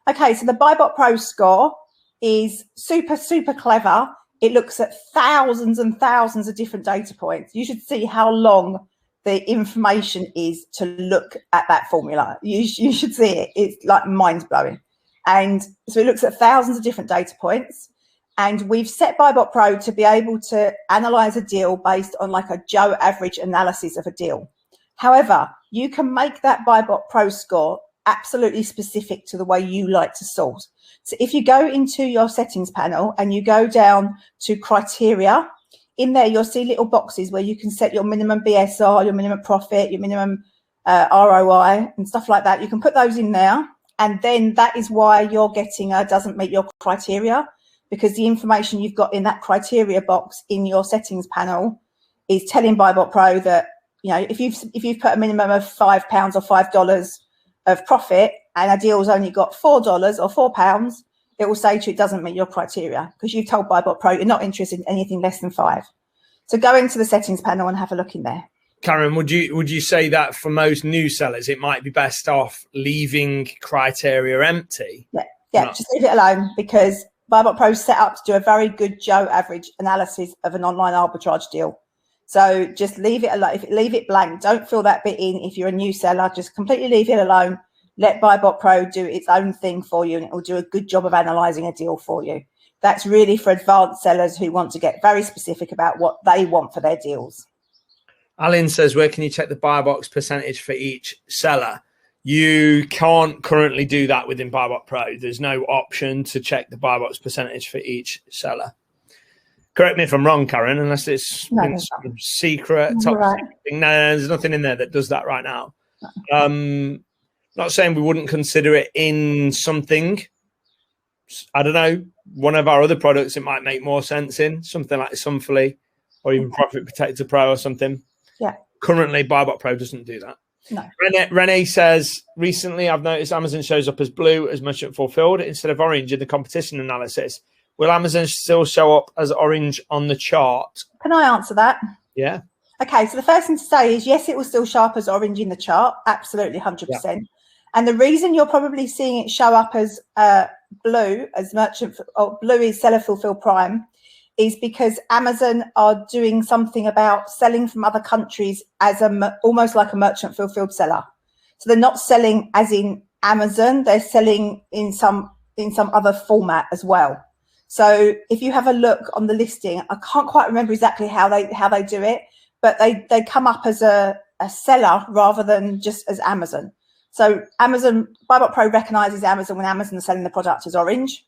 Okay, so the BuyBotPro score is super, super clever. It looks at thousands and thousands of different data points. You should see how long the information is to look at that formula. You should see it. It's like mind-blowing. And so it looks at thousands of different data points. And we've set BuyBotPro to be able to analyze a deal based on like a Joe average analysis of a deal. However, you can make that BuyBotPro score absolutely specific to the way you like to sort. So if you go into your settings panel and you go down to criteria, in there you'll see little boxes where you can set your minimum BSR, your minimum profit, your minimum ROI and stuff like that. You can put those in there, and then that is why you're getting a doesn't meet your criteria, because the information you've got in that criteria box in your settings panel is telling BuyBotPro that, you know, if you've put a minimum of £5 or $5 of profit and a deal's only got $4 or £4, it will say to you it doesn't meet your criteria because you've told BuyBotPro you're not interested in anything less than 5. So go into the settings panel and have a look in there. Karen, would you say that for most new sellers, it might be best off leaving criteria empty? Yeah, just leave it alone, because BuyBotPro is set up to do a very good Joe average analysis of an online arbitrage deal. So just leave it alone. Leave it blank. Don't fill that bit in if you're a new seller. Just completely leave it alone. Let BuyBotPro do its own thing for you, and it will do a good job of analysing a deal for you. That's really for advanced sellers who want to get very specific about what they want for their deals. Alan says, where can you check the buy box percentage for each seller? You can't currently do that within BuyBotPro. There's no option to check the buy box percentage for each seller. Correct me if I'm wrong, Karen, unless it's some secret top secret thing. No, there's nothing in there that does that right now. Not saying we wouldn't consider it in something. I don't know, one of our other products it might make more sense in, something like Sunfully or even Profit Protector Pro or something. Yeah. Currently, BuyBotPro doesn't do that. No. Renee says, recently I've noticed Amazon shows up as blue as merchant fulfilled instead of orange in the competition analysis. Will Amazon still show up as orange on the chart? Can I answer that? Yeah. Okay, so the first thing to say is, yes, it will still show up as orange in the chart. Absolutely, 100%. Yeah. And the reason you're probably seeing it show up as blue, as merchant, or blue is seller fulfilled prime, is because Amazon are doing something about selling from other countries as almost like a merchant fulfilled seller. So they're not selling as in Amazon, they're selling in some other format as well. So if you have a look on the listing, I can't quite remember exactly how they do it, but they come up as a seller rather than just as Amazon. So Amazon, BuyBotPro recognises Amazon when Amazon is selling the product as orange,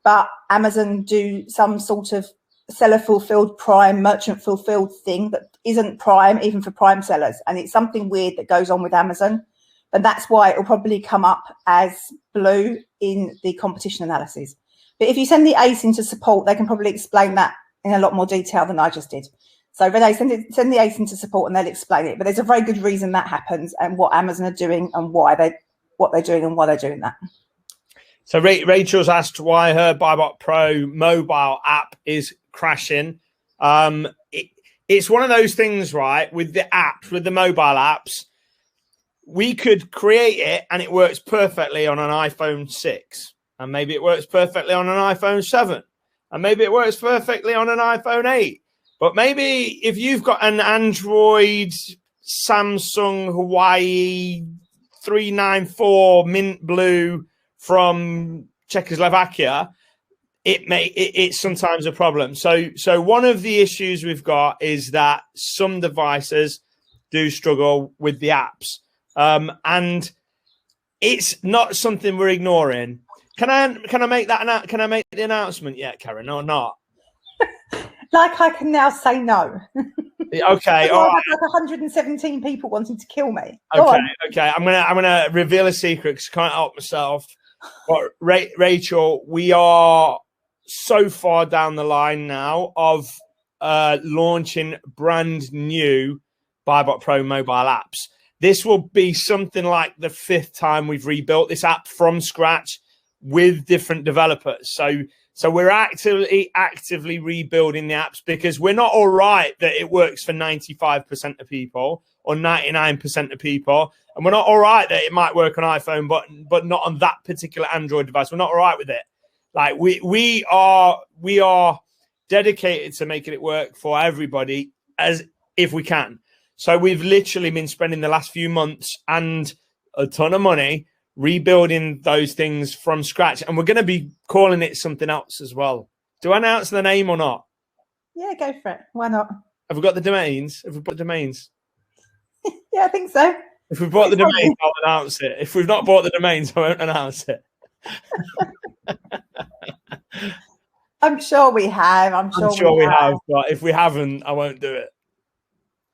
but Amazon do some sort of seller fulfilled prime, merchant fulfilled thing that isn't prime even for prime sellers. And it's something weird that goes on with Amazon. And that's why it will probably come up as blue in the competition analysis. But if you send the ACE into support, they can probably explain that in a lot more detail than I just did. So Renee, send the ACE into support and they'll explain it. But there's a very good reason that happens and what Amazon are doing and what they're doing and why they're doing that. So Rachel's asked why her BuyBotPro mobile app is crashing. It's one of those things, right? With the apps, with the mobile apps, we could create it and it works perfectly on an iPhone 6. And maybe it works perfectly on an iPhone 7. And maybe it works perfectly on an iPhone 8. But maybe if you've got an Android, Samsung, Hawaii 394 mint blue from Czechoslovakia, it's sometimes a problem. So one of the issues we've got is that some devices do struggle with the apps. And it's not something we're ignoring. Can I make that? Can I make the announcement yet, Karen, or not? Like I can now say no. Okay. All right. Like 117 people wanting to kill me. Okay. I'm gonna reveal a secret because I can't help myself. But Rachel, we are so far down the line now of launching brand new BuyBotPro mobile apps. This will be something like the 5th time we've rebuilt this app from scratch with different developers. So we're actively rebuilding the apps because we're not all right that it works for 95% of people or 99% of people. And we're not all right that it might work on iPhone, but not on that particular Android device. We're not all right with it. Like we are dedicated to making it work for everybody as if we can. So we've literally been spending the last few months and a ton of money rebuilding those things from scratch. And we're going to be calling it something else as well. Do I announce the name or not? Yeah, go for it. Why not? Have we got the domains? Have we bought domains? Yeah, I think so. If we've bought the domains, I'll announce it. If we've not bought the domains, I won't announce it. I'm sure we have. I'm sure we have. But if we haven't, I won't do it.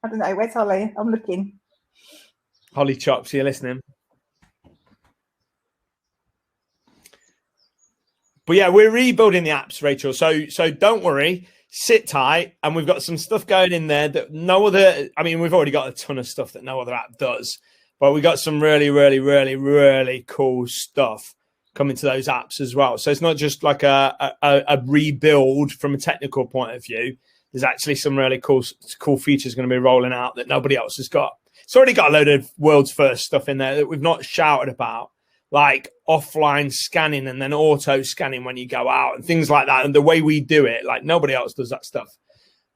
I don't know. Where's Holly? I'm looking. Holly Chops, are you listening? But yeah, we're rebuilding the apps, Rachel. So don't worry, sit tight. And we've got some stuff going in there that no other, I mean, we've already got a ton of stuff that no other app does, but we got some really, really, really, really cool stuff coming to those apps as well. So it's not just like a rebuild from a technical point of view. There's actually some really cool features going to be rolling out that nobody else has got. It's already got a load of world's first stuff in there that we've not shouted about, like offline scanning and then auto scanning when you go out and things like that. And the way we do it, like nobody else does that stuff.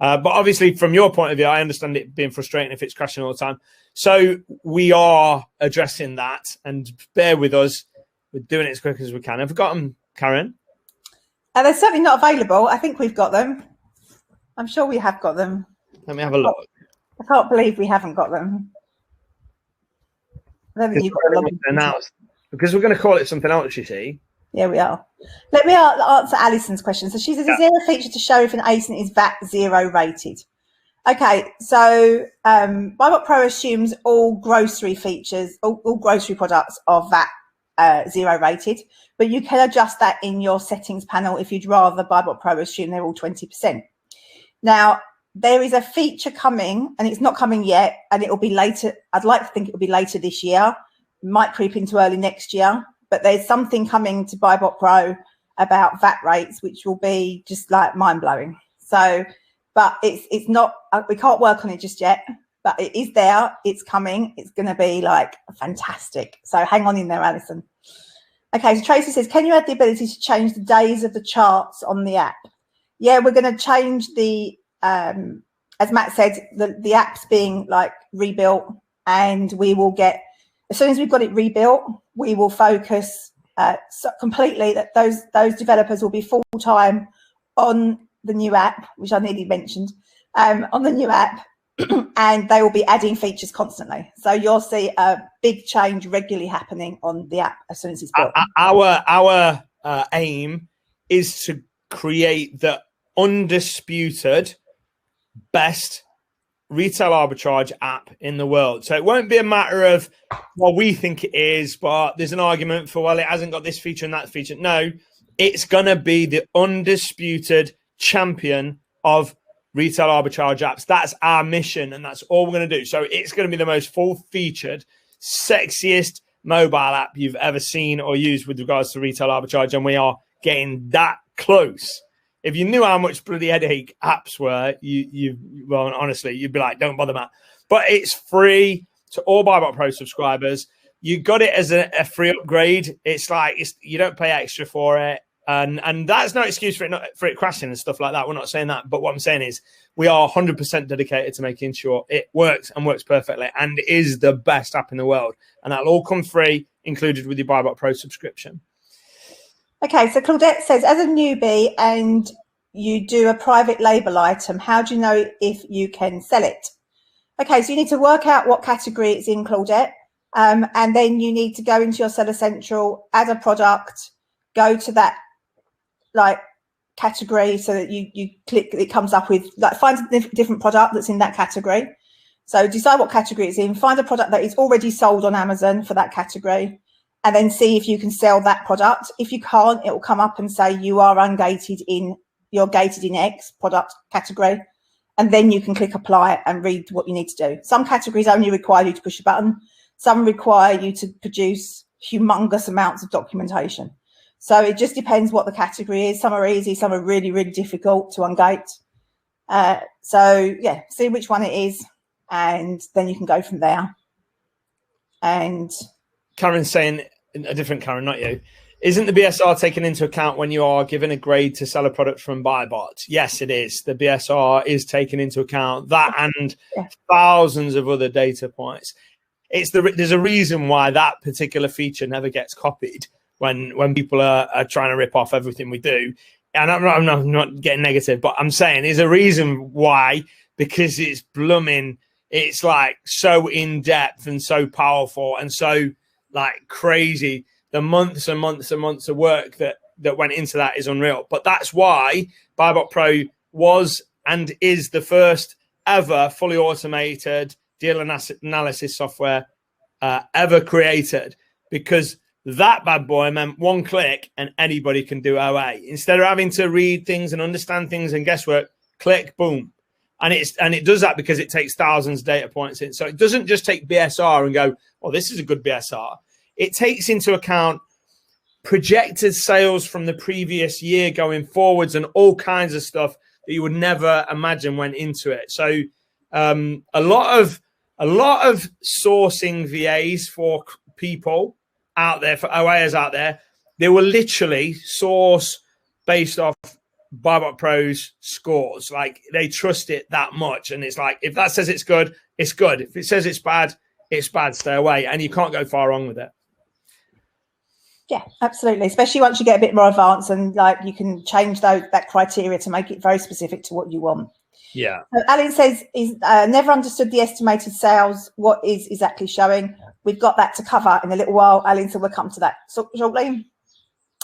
But obviously, from your point of view, I understand it being frustrating if it's crashing all the time. So we are addressing that, and bear with us. We're doing it as quick as we can. Have we got them, Karen? They're certainly not available. I think we've got them. I'm sure we have got them. Let me have a look. I can't believe we haven't got them. I don't think you've got them announced because we're going to call it something else, you see. Yeah, we are. Let me answer Alison's question. So she says, is there a feature to show if an ASIN is VAT 0 rated? Okay, so BuyBotPro assumes all grocery features, all grocery products are VAT 0 rated, but you can adjust that in your settings panel if you'd rather BuyBotPro assume they're all 20%. Now, there is a feature coming, and it's not coming yet, and it will be later. I'd like to think it will be later this year. It might creep into early next year, but there's something coming to BuyBotPro about VAT rates, which will be just like mind-blowing. So, but it's not, we can't work on it just yet, but it is there. It's coming. It's going to be like fantastic. So hang on in there, Alison. Okay, so Tracy says, can you add the ability to change the days of the charts on the app? Yeah, we're going to change the, as Matt said, the app's being like rebuilt, and we will get, as soon as we've got it rebuilt, we will focus so completely that those developers will be full-time on the new app, which I nearly mentioned, on the new app, and they will be adding features constantly. So you'll see a big change regularly happening on the app as soon as it's built. Our aim is to create the undisputed best retail arbitrage app in the world. So it won't be a matter of, well, we think it is, but there's an argument for, well, it hasn't got this feature and that feature. No, it's going to be the undisputed champion of retail arbitrage apps. That's our mission, and that's all we're going to do. So it's going to be the most full-featured, sexiest mobile app you've ever seen or used with regards to retail arbitrage, and we are getting that close. If you knew how much bloody headache apps were, well, honestly, you'd be like, don't bother, Matt. But it's free to all BuyBotPro subscribers. You got it as a free upgrade. It's like you don't pay extra for it, and that's no excuse for it crashing and stuff like that. We're not saying that, but what I'm saying is we are 100% dedicated to making sure it works and works perfectly, and is the best app in the world. And that'll all come free, included with your BuyBotPro subscription. Okay, so Claudette says, as a newbie and you do a private label item, how do you know if you can sell it? Okay, so you need to work out what category it's in, Claudette, and then you need to go into your Seller Central, add a product, go to that category so that you click, it comes up with, find a different product that's in that category. So decide what category it's in, find a product that is already sold on Amazon for that category, and then see if you can sell that product. If you can't, it will come up and say you are you're gated in X product category, and then you can click apply and read what you need to do. Some categories only require you to push a button. Some require you to produce humongous amounts of documentation. So it just depends what the category is. Some are easy, some are really, really difficult to ungate. So yeah, see which one it is, and then you can go from there. And Karen's saying, a different Karen, not you, isn't the BSR taken into account when you are given a grade to sell a product from BuyBot? Yes, it is. The BSR is taken into account, that and thousands of other data points. There's a reason why that particular feature never gets copied when people are trying to rip off everything we do. And I'm not getting negative, but I'm saying there's a reason why, because it's blooming. It's like so in depth and so powerful and so like crazy. The months and months and months of work that went into that is unreal. But that's why BuyBotPro was and is the first ever fully automated deal analysis software ever created, because that bad boy meant one click and anybody can do OA. Instead of having to read things and understand things and guesswork, click, boom. And it does that because it takes thousands of data points in. So it doesn't just take BSR and go, well, this is a good BSR. It takes into account projected sales from the previous year going forwards and all kinds of stuff that you would never imagine went into it. So a lot of sourcing VAs for people out there, for OAs out there, they will literally source based off BuyBotPro's scores. Like, they trust it that much. And it's like, if that says it's good, it's good. If it says it's bad, stay away. And you can't go far wrong with it. Yeah, absolutely. Especially once you get a bit more advanced and like you can change that criteria to make it very specific to what you want. Yeah. So Alan says he's never understood the estimated sales. What is exactly showing? We've got that to cover in a little while, Alan, so we'll come to that shortly.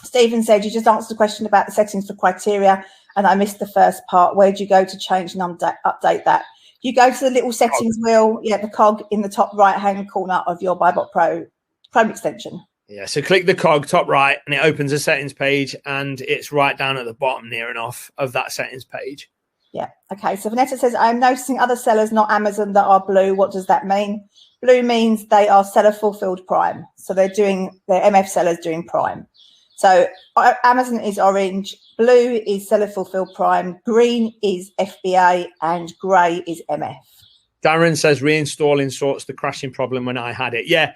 Stephen said, you just answered the question about the settings for criteria and I missed the first part. Where do you go to change and update that? You go to the little settings wheel, the cog in the top right-hand corner of your BuyBotPro Chrome extension. Yeah, so click the cog top right and it opens a settings page, and it's right down at the bottom near enough of that settings page. Yeah, okay. So Vanessa says, I'm noticing other sellers, not Amazon, that are blue. What does that mean? Blue means they are seller fulfilled prime. So their MF sellers doing prime. So Amazon is orange, blue is seller fulfilled prime, green is FBA, and grey is MF. Darren says reinstalling sorts the crashing problem when I had it. Yeah,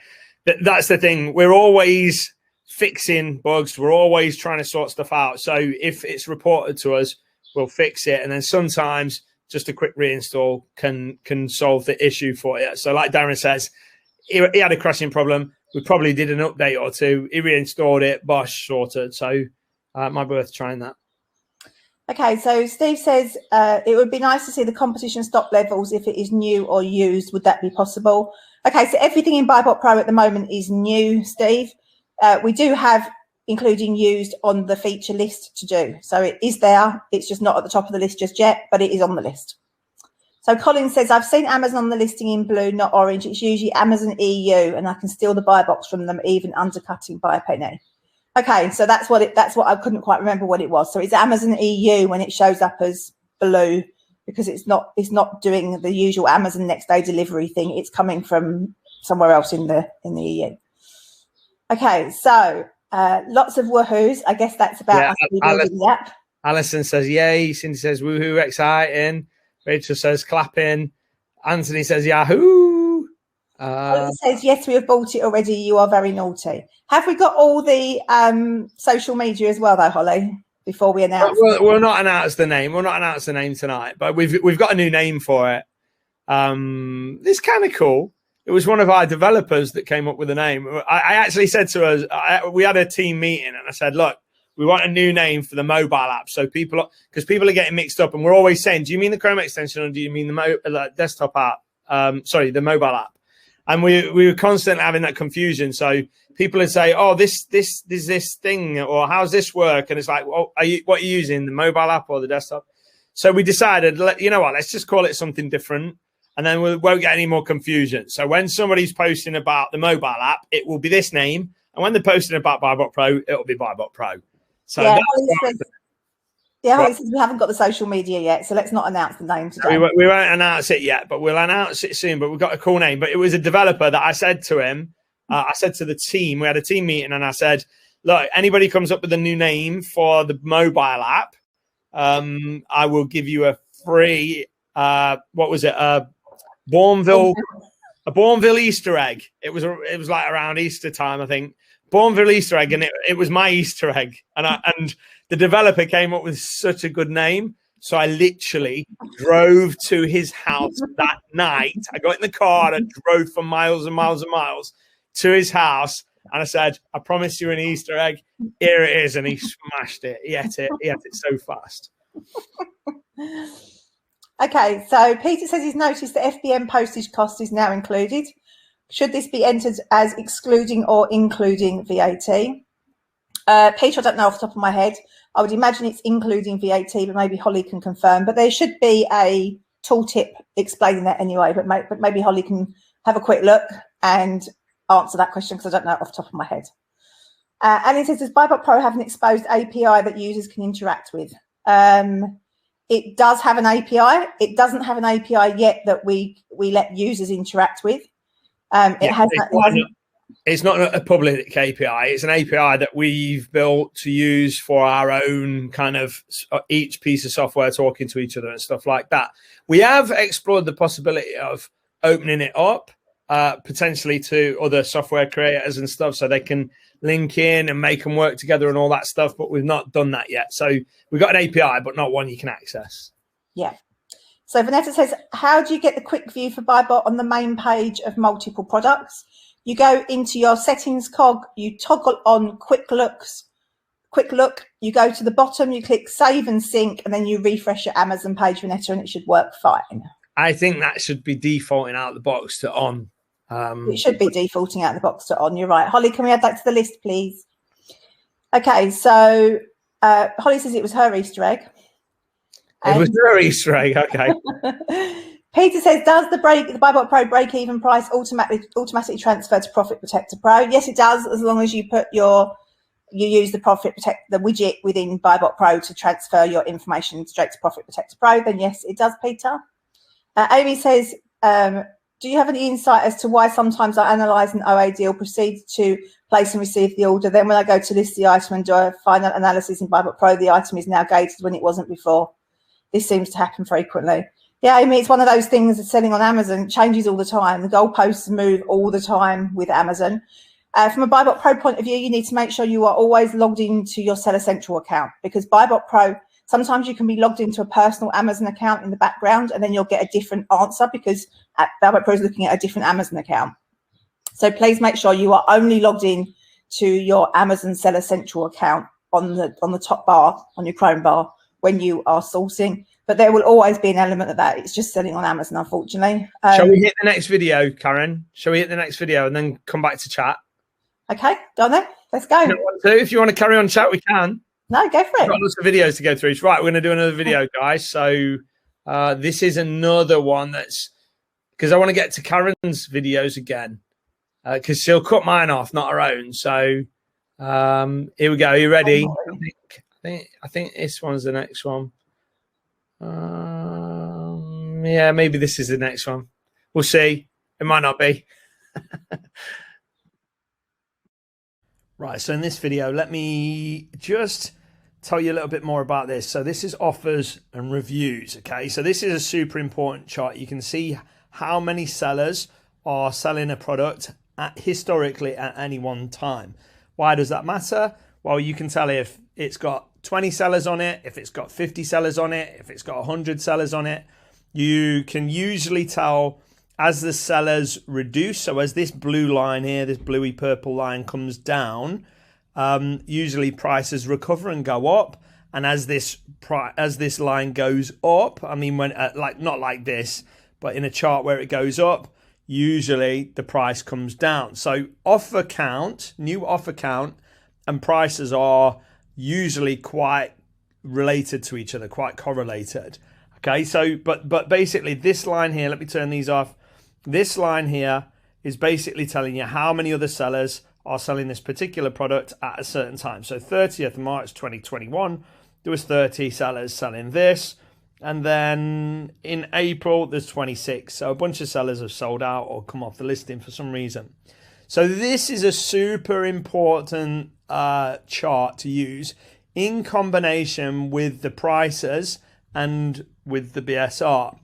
that's the thing. We're always fixing bugs. We're always trying to sort stuff out. So if it's reported to us, we'll fix it. And then sometimes just a quick reinstall can solve the issue for you. So like Darren says, he had a crashing problem. we probably did an update or two. He reinstalled it, bosh, sorted. So it might be worth trying that. Okay, so Steve says it would be nice to see the competition stop levels if it is new or used. Would that be possible? Okay, so everything in BuyBotPro at the moment is new, Steve. We do have including used on the feature list to do. So it is there. It's just not at the top of the list just yet, but it is on the list. So Colin says, I've seen Amazon on the listing in blue, not orange. It's usually Amazon EU, and I can steal the buy box from them, even undercutting by a penny. Okay, so that's what I couldn't quite remember what it was. So it's Amazon EU when it shows up as blue, because it's not doing the usual Amazon next day delivery thing. It's coming from somewhere else in the EU. Okay, so lots of woohoos. I guess that's about us rebuilding the app. Alison says yay. Cindy says woohoo, exciting. Rachel says clapping. Anthony says yahoo. Holly says yes, we have bought it already. You are very naughty. Have we got all the social media as well, though, Holly? Before we announce, we'll not announce the name. We'll not announce the name tonight, but we've got a new name for it. It's kind of cool. It was one of our developers that came up with the name. I actually said to us, we had a team meeting, and I said, look, we want a new name for the mobile app. So because people are getting mixed up, and we're always saying, do you mean the Chrome extension or do you mean the desktop app? The mobile app. And we were constantly having that confusion. So people would say, oh, this thing, or how's this work? And it's like, well, what are you using, the mobile app or the desktop? So we decided, you know what, let's just call it something different. And then we won't get any more confusion. So when somebody's posting about the mobile app, it will be this name. And when they're posting about BuyBotPro, it'll be BuyBotPro. So yeah, Holly says we haven't got the social media yet, so let's not announce the name today. We won't announce it yet, but we'll announce it soon. But we've got a cool name. But it was a developer that I said to him, I said to the team, we had a team meeting, and I said, look, anybody comes up with a new name for the mobile app, I will give you a free, Bourneville Easter egg. It was like around Easter time, I think. Bourneville Easter egg, and it was my Easter egg. And the developer came up with such a good name. So I literally drove to his house that night. I got in the car and drove for miles and miles and miles to his house. And I said, I promise you an Easter egg. Here it is. And he smashed it. He ate it so fast. Okay, so Peter says he's noticed that FBM postage cost is now included. Should this be entered as excluding or including VAT? Peter, I don't know off the top of my head. I would imagine it's including VAT, but maybe Holly can confirm. But there should be a tooltip explaining that anyway, but maybe Holly can have a quick look and answer that question, because I don't know off the top of my head. And it says, does BuyBotPro have an exposed API that users can interact with? It does have an API. It doesn't have an API yet that we let users interact with. It's not a public API. It's an API that we've built to use for our own kind of each piece of software talking to each other and stuff like that. We have explored the possibility of opening it up potentially to other software creators and stuff, so they can link in and make them work together and all that stuff, but we've not done that yet. So we've got an API, but not one you can access. Yeah. So Vanessa says, how do you get the quick view for BuyBot on the main page of multiple products? You go into your settings cog, you toggle on quick look, you go to the bottom, you click save and sync, and then you refresh your Amazon page, Vanessa, and it should work fine. I think that should be defaulting out the box to on. It should be defaulting out the box to on. You're right. Holly, can we add that to the list, please? Okay, so Holly says it was her Easter egg. It was her Easter egg, okay. Peter says, does the BuyBotPro break-even price automatically transfer to Profit Protector Pro? Yes, it does, as long as you put you use the the widget within BuyBotPro to transfer your information straight to Profit Protector Pro. Then yes, it does, Peter. Amy says, do you have any insight as to why sometimes I analyse an OA deal, proceed to place and receive the order, then when I go to list the item and do a final analysis in BuyBotPro, the item is now gated when it wasn't before? This seems to happen frequently. Yeah, I mean, it's one of those things that's selling on Amazon, changes all the time. The goalposts move all the time with Amazon. From a BuyBotPro point of view, you need to make sure you are always logged into your Seller Central account, because BuyBotPro, sometimes you can be logged into a personal Amazon account in the background, and then you'll get a different answer because BuyBotPro is looking at a different Amazon account. So please make sure you are only logged in to your Amazon Seller Central account on the top bar, on your Chrome bar, when you are sourcing. But there will always be an element of that. It's just selling on Amazon, unfortunately. Shall we hit the next video, Karen? Shall we hit the next video and then come back to chat? Okay, go on then. Let's go. If you want to carry on chat, we can. No, go for it. We've got lots of videos to go through. Right, we're going to do another video, guys. So this is another one that's, because I want to get to Karen's videos again, because she'll cut mine off, not her own. So here we go. Are you ready? I think this one's the next one. Yeah, maybe this is the next one. We'll see. It might not be. Right, so in this video, let me just tell you a little bit more about this. So this is offers and reviews, okay? So this is a super important chart. You can see how many sellers are selling a product historically at any one time. Why does that matter? Well, you can tell if it's got 20 sellers on it, if it's got 50 sellers on it, if it's got 100 sellers on it. You can usually tell as the sellers reduce. So as this blue line here, this bluey purple line comes down, usually prices recover and go up. And as this line goes up, I mean, when like not like this, but in a chart where it goes up, usually the price comes down. So offer count, new offer count, and prices are usually quite related to each other, quite correlated. Okay, so but basically this line here, let me turn these off. This line here is basically telling you how many other sellers are selling this particular product at a certain time. So 30th of March 2021, there was 30 sellers selling this. And then in April, there's 26. So a bunch of sellers have sold out or come off the listing for some reason. So this is a super important chart to use in combination with the prices and with the BSR.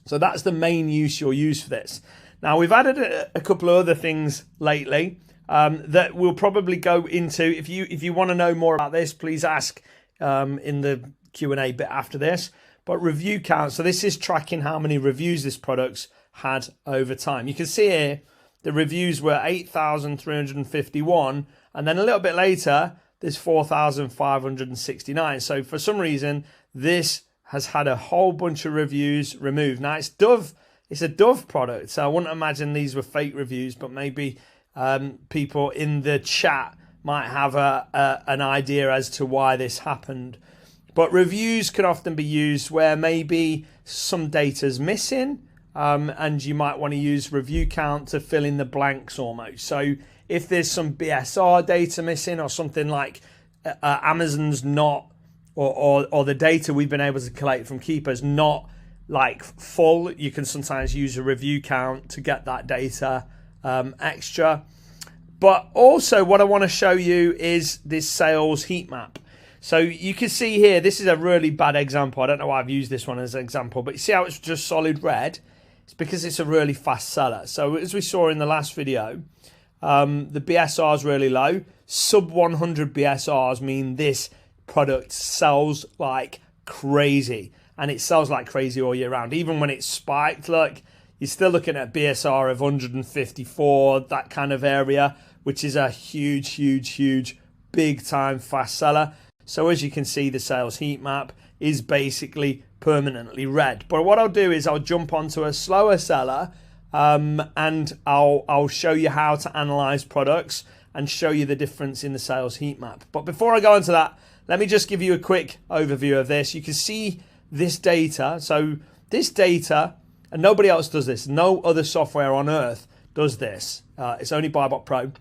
So that's the main use you'll use for this. Now we've added a couple of other things lately that we'll probably go into. If you want to know more about this, please ask in the Q&A bit after this. But review count, so this is tracking how many reviews this product's had over time. You can see here the reviews were 8,351, and then a little bit later there's 4,569. So for some reason this has had a whole bunch of reviews removed. Now it's a Dove product, so I wouldn't imagine these were fake reviews, but maybe people in the chat might have an idea as to why this happened. But reviews can often be used where maybe some data's missing, and you might want to use review count to fill in the blanks almost. So if there's some BSR data missing or something like Amazon's not, or the data we've been able to collect from Keeper's not like full, you can sometimes use a review count to get that data extra. But also what I want to show you is this sales heat map. So you can see here, this is a really bad example. I don't know why I've used this one as an example, but you see how it's just solid red? It's because it's a really fast seller. So as we saw in the last video, the BSR is really low. Sub 100 BSRs mean this product sells like crazy, and it sells like crazy all year round. Even when it's spiked, look, you're still looking at BSR of 154, that kind of area, which is a huge, big time fast seller. So as you can see, the sales heat map is basically permanently red. But what I'll do is I'll jump onto a slower seller and I'll show you how to analyze products and show you the difference in the sales heat map. But before I go into that, let me just give you a quick overview of this. You can see this data. So this data, and nobody else does this. No other software on earth does this. It's only BuyBotPro.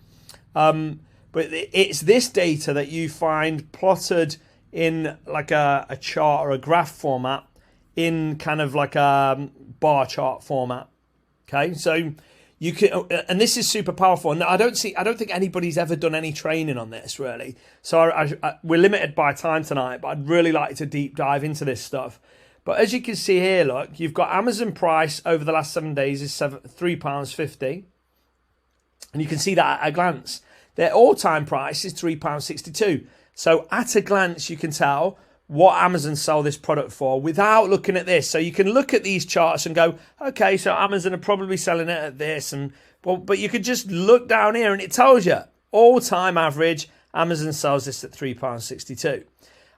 But it's this data that you find plotted in like a chart or a graph format in kind of like a bar chart format. Okay, so you can, and this is super powerful. And I don't think anybody's ever done any training on this really. So we're limited by time tonight, but I'd really like to deep dive into this stuff. But as you can see here, look, you've got Amazon price over the last 7 days is £3.50. And you can see that at a glance. Their all-time price is £3.62. So at a glance, you can tell what Amazon sell this product for without looking at this. So you can look at these charts and go, okay, so Amazon are probably selling it at this, and but you could just look down here and it tells you all-time average, Amazon sells this at £3.62.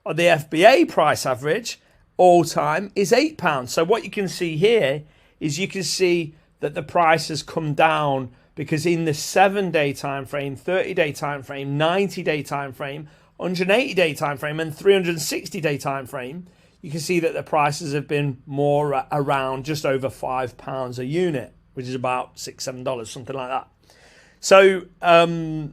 On the FBA price average, all-time is £8. So what you can see here is you can see that the price has come down because in the 7-day time frame, 30-day time frame, 90-day time frame, 180-day time frame and 360-day time frame, you can see that the prices have been more around just over £5 a unit, which is about $6-7, something like that. So £8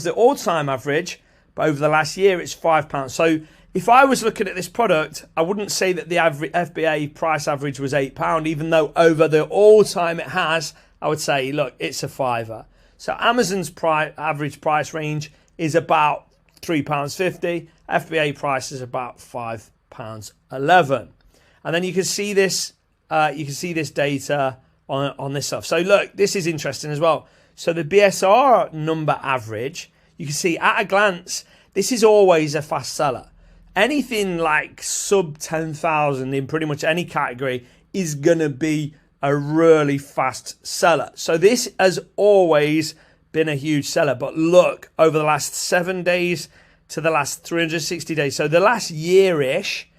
the all-time average, but over the last year it's £5. So if I was looking at this product, I wouldn't say that the FBA price average was £8, even though over the all-time it has, I would say, look, it's a fiver. So Amazon's average price range is about £3.50. FBA price is about £5.11. And then you can see this. You can see this data on this stuff. So look, this is interesting as well. So the Bsr number average, you can see at a glance, this is always a fast seller. Anything like sub 10,000 in pretty much any category is going to be a really fast seller. So this has always been a huge seller. But look, over the last 7 days to the last 360 days, so the last year-ish,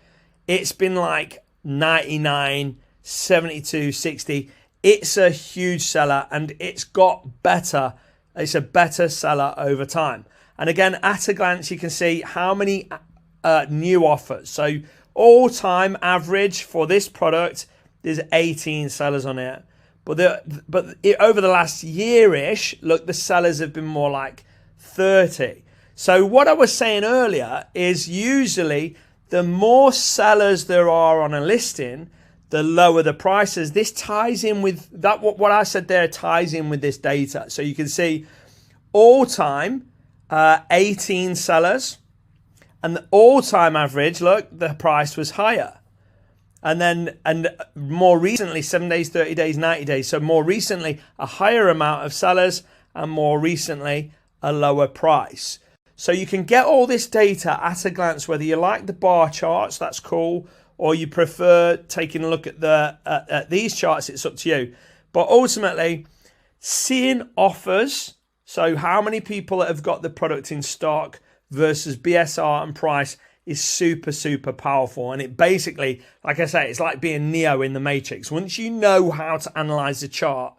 it's been like 99, 72, 60. It's a huge seller and it's got better. It's a better seller over time. And again, at a glance, you can see how many new offers. So all-time average for this product, there's 18 sellers on it. But over the last year-ish, look, the sellers have been more like 30. So what I was saying earlier is usually the more sellers there are on a listing, the lower the prices. This ties in with that. What I said there ties in with this data. So you can see all-time 18 sellers, and the all-time average, look, the price was higher. And more recently, 7 days, 30 days, 90 days. So more recently, a higher amount of sellers, and more recently, a lower price. So you can get all this data at a glance, whether you like the bar charts, that's cool, or you prefer taking a look at at these charts, it's up to you. But ultimately, seeing offers, so how many people have got the product in stock versus BSR and price, is super, super powerful. And it basically, like I say, it's like being Neo in the Matrix. Once you know how to analyze the chart,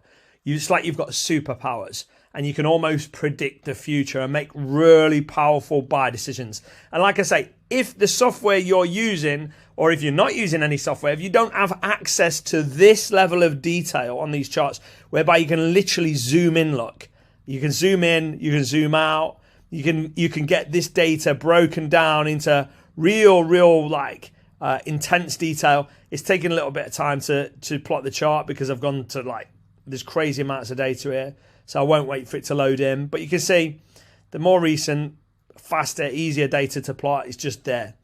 it's like you've got superpowers and you can almost predict the future and make really powerful buy decisions. And like I say, if the software you're using, or if you're not using any software, if you don't have access to this level of detail on these charts, whereby you can literally zoom in, look, you can zoom in, you can zoom out, you can get this data broken down into real like intense detail. It's taken a little bit of time to plot the chart because I've gone to like there's crazy amounts of data here, so I won't wait for it to load in. But you can see the more recent, faster, easier data to plot is just there.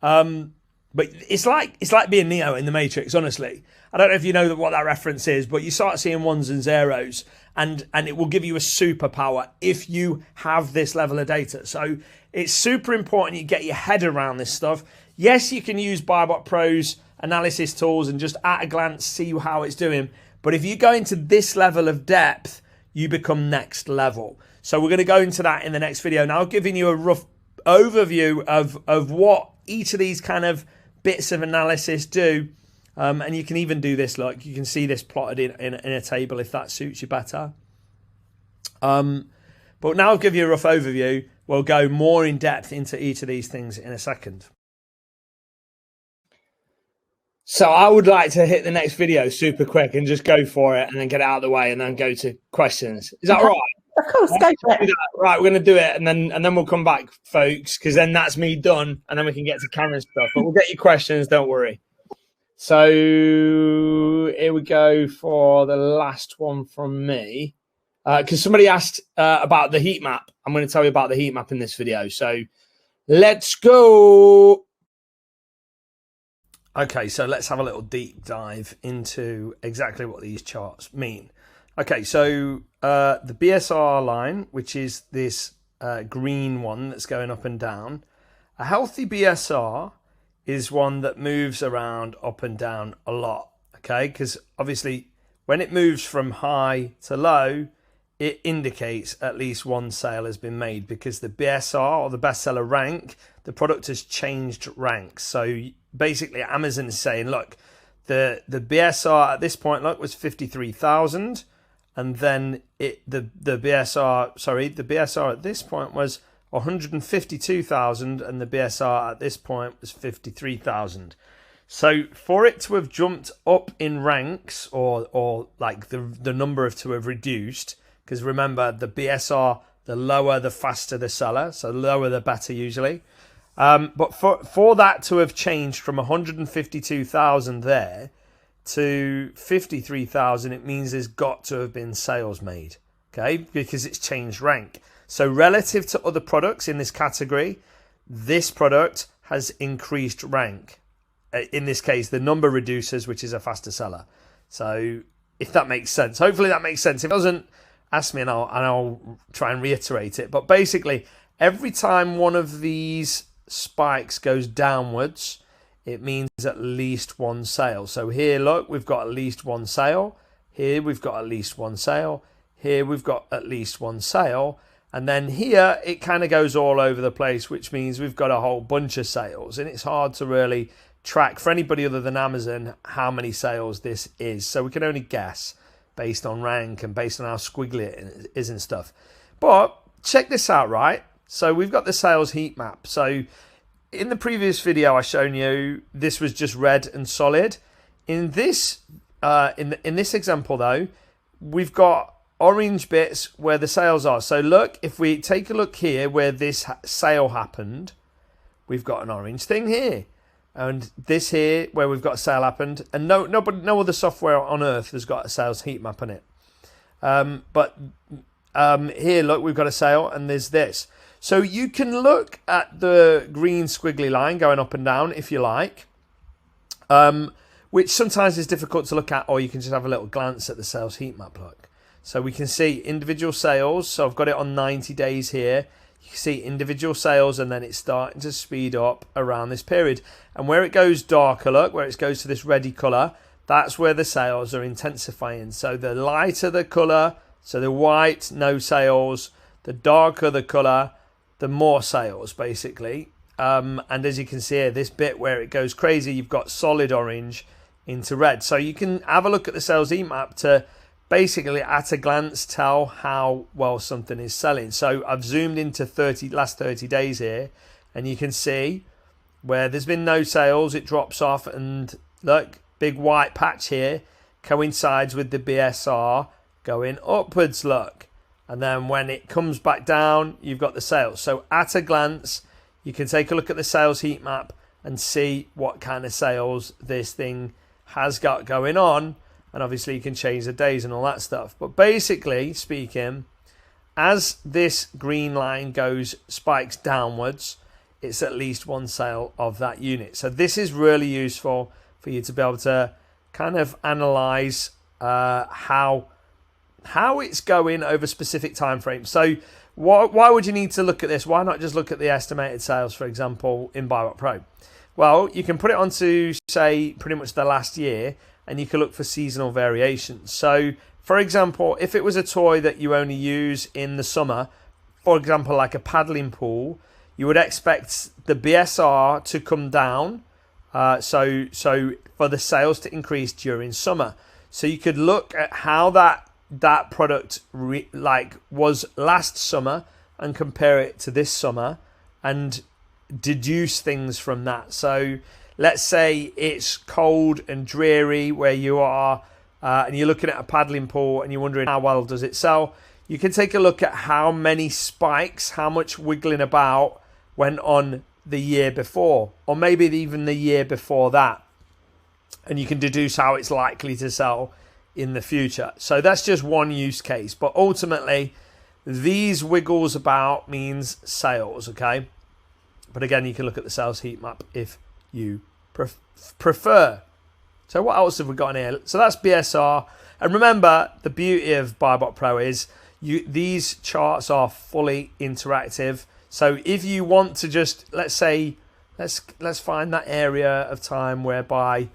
But it's like being Neo in the Matrix, honestly. I don't know if you know what that reference is, but you start seeing ones and zeros, and it will give you a superpower if you have this level of data. So it's super important you get your head around this stuff. Yes, you can use BuyBotPro's analysis tools and just at a glance see how it's doing. But if you go into this level of depth, you become next level. So we're going to go into that in the next video. Now, I'm giving you a rough overview of what each of these kind of bits of analysis do. And you can even do this, like you can see this plotted in a table if that suits you better. But now I'll give you a rough overview. We'll go more in depth into each of these things in a second. So I would like to hit the next video super quick and just go for it and then get it out of the way and then go to questions. Is that all right? Of course, go for it. Right, we're going to do it and then we'll come back, folks, because then that's me done and then we can get to camera stuff. But we'll get your questions, don't worry. So here we go for the last one from me. Because somebody asked about the heat map. I'm going to tell you about the heat map in this video. So let's go. Okay, so let's have a little deep dive into exactly what these charts mean. Okay, so the BSR line, which is this green one that's going up and down, A healthy BSR is one that moves around up and down a lot, okay? Because obviously when it moves from high to low, it indicates at least one sale has been made, because the BSR, or the bestseller rank, the product has changed ranks. So basically Amazon is saying, look, the BSR at this point, look, was 53,000, and then the BSR at this point was 152,000, and the BSR at this point was 53,000. So for it to have jumped up in ranks, or like the number of to have reduced, because remember, the BSR, the lower the faster the seller, so lower the better usually. But for that to have changed from 152,000 there to 53,000, it means there's got to have been sales made, okay? Because it's changed rank. So relative to other products in this category, this product has increased rank. In this case, the number reduces, which is a faster seller. So if that makes sense, hopefully that makes sense. If it doesn't, ask me and I'll try and reiterate it. But basically, every time one of these spikes goes downwards, it means at least one sale. So here, look, we've got at least one sale. Here we've got at least one sale. Here we've got at least one sale. And then here it kind of goes all over the place, which means we've got a whole bunch of sales. And it's hard to really track for anybody other than Amazon how many sales this is. So we can only guess based on rank and based on how squiggly it is and stuff. But check this out, right? So we've got the sales heat map. So in the previous video I shown you, this was just red and solid. In this in this example though, we've got orange bits where the sales are. So look, if we take a look here where this sale happened, we've got an orange thing here. And this here where we've got a sale happened, and no other software on earth has got a sales heat map on it. But here, look, we've got a sale, and there's this. So you can look at the green squiggly line going up and down if you like, which sometimes is difficult to look at, or you can just have a little glance at the sales heat map. Look, so we can see individual sales. So I've got it on 90 days here. You can see individual sales, and then it's starting to speed up around this period. And where it goes darker, look, where it goes to this reddy colour, that's where the sales are intensifying. So the lighter the colour, so the white, no sales, the darker the colour, the more sales, basically. And as you can see here, this bit where it goes crazy, you've got solid orange into red. So you can have a look at the sales heat map to basically at a glance tell how well something is selling. So I've zoomed into last 30 days here, and you can see where there's been no sales, it drops off, and look, big white patch here coincides with the BSR going upwards, look. And then when it comes back down, you've got the sales. So at a glance, you can take a look at the sales heat map and see what kind of sales this thing has got going on. And obviously you can change the days and all that stuff. But basically speaking, as this green line spikes downwards, it's at least one sale of that unit. So this is really useful for you to be able to kind of analyze how it's going over specific time frames. So why would you need to look at this? Why not just look at the estimated sales, for example, in BuyBotPro? Well, you can put it onto, say, pretty much the last year, and you can look for seasonal variations. So, for example, if it was a toy that you only use in the summer, for example, like a paddling pool, you would expect the BSR to come down, so for the sales to increase during summer. So you could look at how that product was last summer and compare it to this summer and deduce things from that. So let's say it's cold and dreary where you are, and you're looking at a paddling pool and you're wondering how well does it sell. You can take a look at how many spikes, how much wiggling about went on the year before, or maybe even the year before that. And you can deduce how it's likely to sell in the future. So that's just one use case. But ultimately, these wiggles about means sales, okay? But again, you can look at the sales heat map if you prefer. So what else have we got in here? So that's BSR. And remember, the beauty of BuyBotPro is these charts are fully interactive. So if you want to just, let's say Let's find that area of time whereby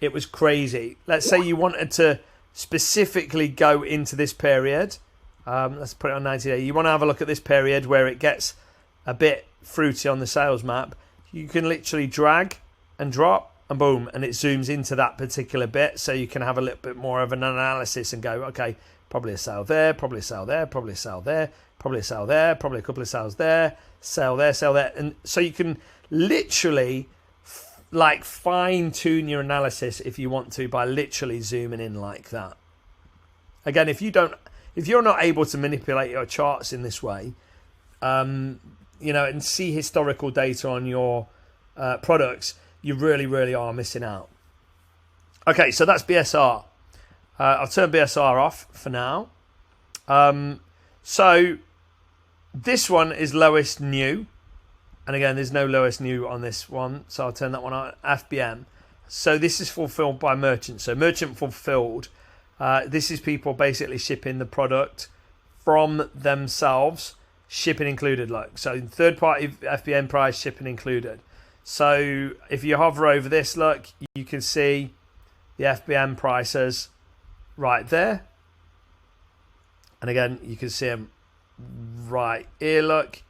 it was crazy. Let's say you wanted to specifically go into this period. Let's put it on 90 days. You want to have a look at this period where it gets a bit fruity on the sales map. You can literally drag and drop and boom, and it zooms into that particular bit, so you can have a little bit more of an analysis and go, okay, probably a sale there, probably a sale there, probably a sale there, probably a sale there, probably a couple of sales there, sale there, sale there. And so you can literally like fine tune your analysis if you want to by literally zooming in like that. Again, if you're not able to manipulate your charts in this way, and see historical data on your products, you really are missing out. Okay, so that's BSR. I'll turn BSR off for now. So this one is lowest new. And again, there's no lowest new on this one. So I'll turn that one on. FBM. So this is fulfilled by merchant. So merchant fulfilled. This is people basically shipping the product from themselves. Shipping included. So third party FBM price, shipping included. So if you hover over this, look, you can see the FBM prices right there. And again, you can see them right here, look.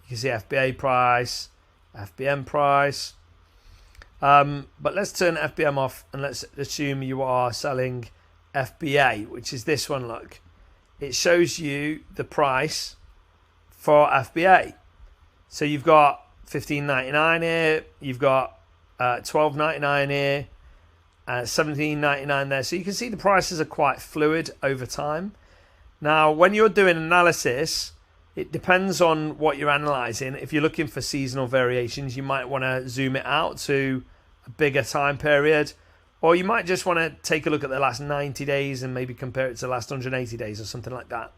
You can see FBA price, FBM price. But let's turn FBM off and let's assume you are selling FBA, which is this one, look. It shows you the price for FBA. So you've got $15.99 here, you've got $12.99 here, $17.99 there. So you can see the prices are quite fluid over time. Now, when you're doing analysis, it depends on what you're analysing. If you're looking for seasonal variations, you might want to zoom it out to a bigger time period, or you might just want to take a look at the last 90 days and maybe compare it to the last 180 days or something like that.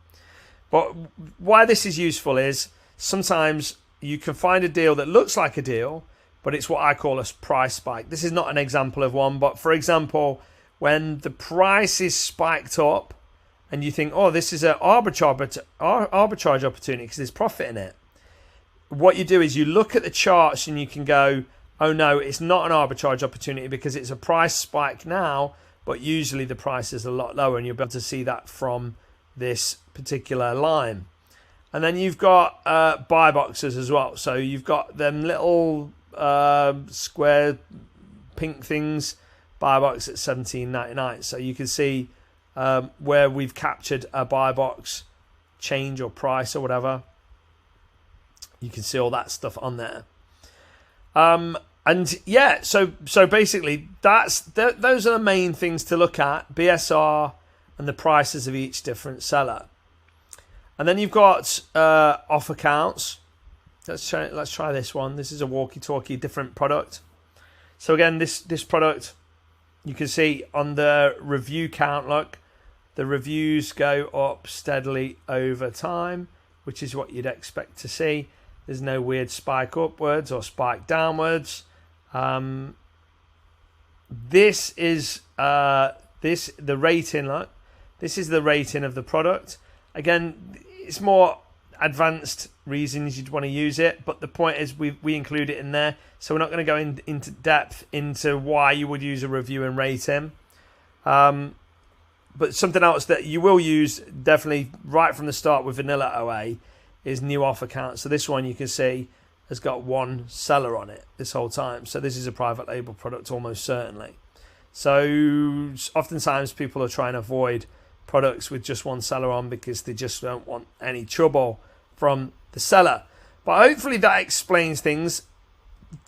But why this is useful is sometimes you can find a deal that looks like a deal, but it's what I call a price spike. This is not an example of one, but for example, when the price is spiked up and you think, oh, this is an arbitrage opportunity because there's profit in it. What you do is you look at the charts and you can go, oh no, it's not an arbitrage opportunity because it's a price spike now, but usually the price is a lot lower, and you'll be able to see that from this particular line. And then you've got buy boxes as well. So you've got them little square pink things, buy box at $17.99. So you can see where we've captured a buy box change or price or whatever. You can see all that stuff on there. And yeah, so basically those are the main things to look at: BSR and the prices of each different seller. And then you've got offer counts. Let's try this one. This is a walkie-talkie, different product. So again, this product, you can see on the review count, look, the reviews go up steadily over time, which is what you'd expect to see. There's no weird spike upwards or spike downwards. This is the rating, look. This is the rating of the product. Again, it's more advanced reasons you'd want to use it, but the point is we include it in there, so we're not going to go into depth into why you would use a review and rating. But something else that you will use definitely right from the start with vanilla OA is new offer count. So this one you can see has got one seller on it this whole time. So this is a private label product almost certainly. So oftentimes people are trying to avoid products with just one seller on because they just don't want any trouble from the seller. But hopefully that explains things.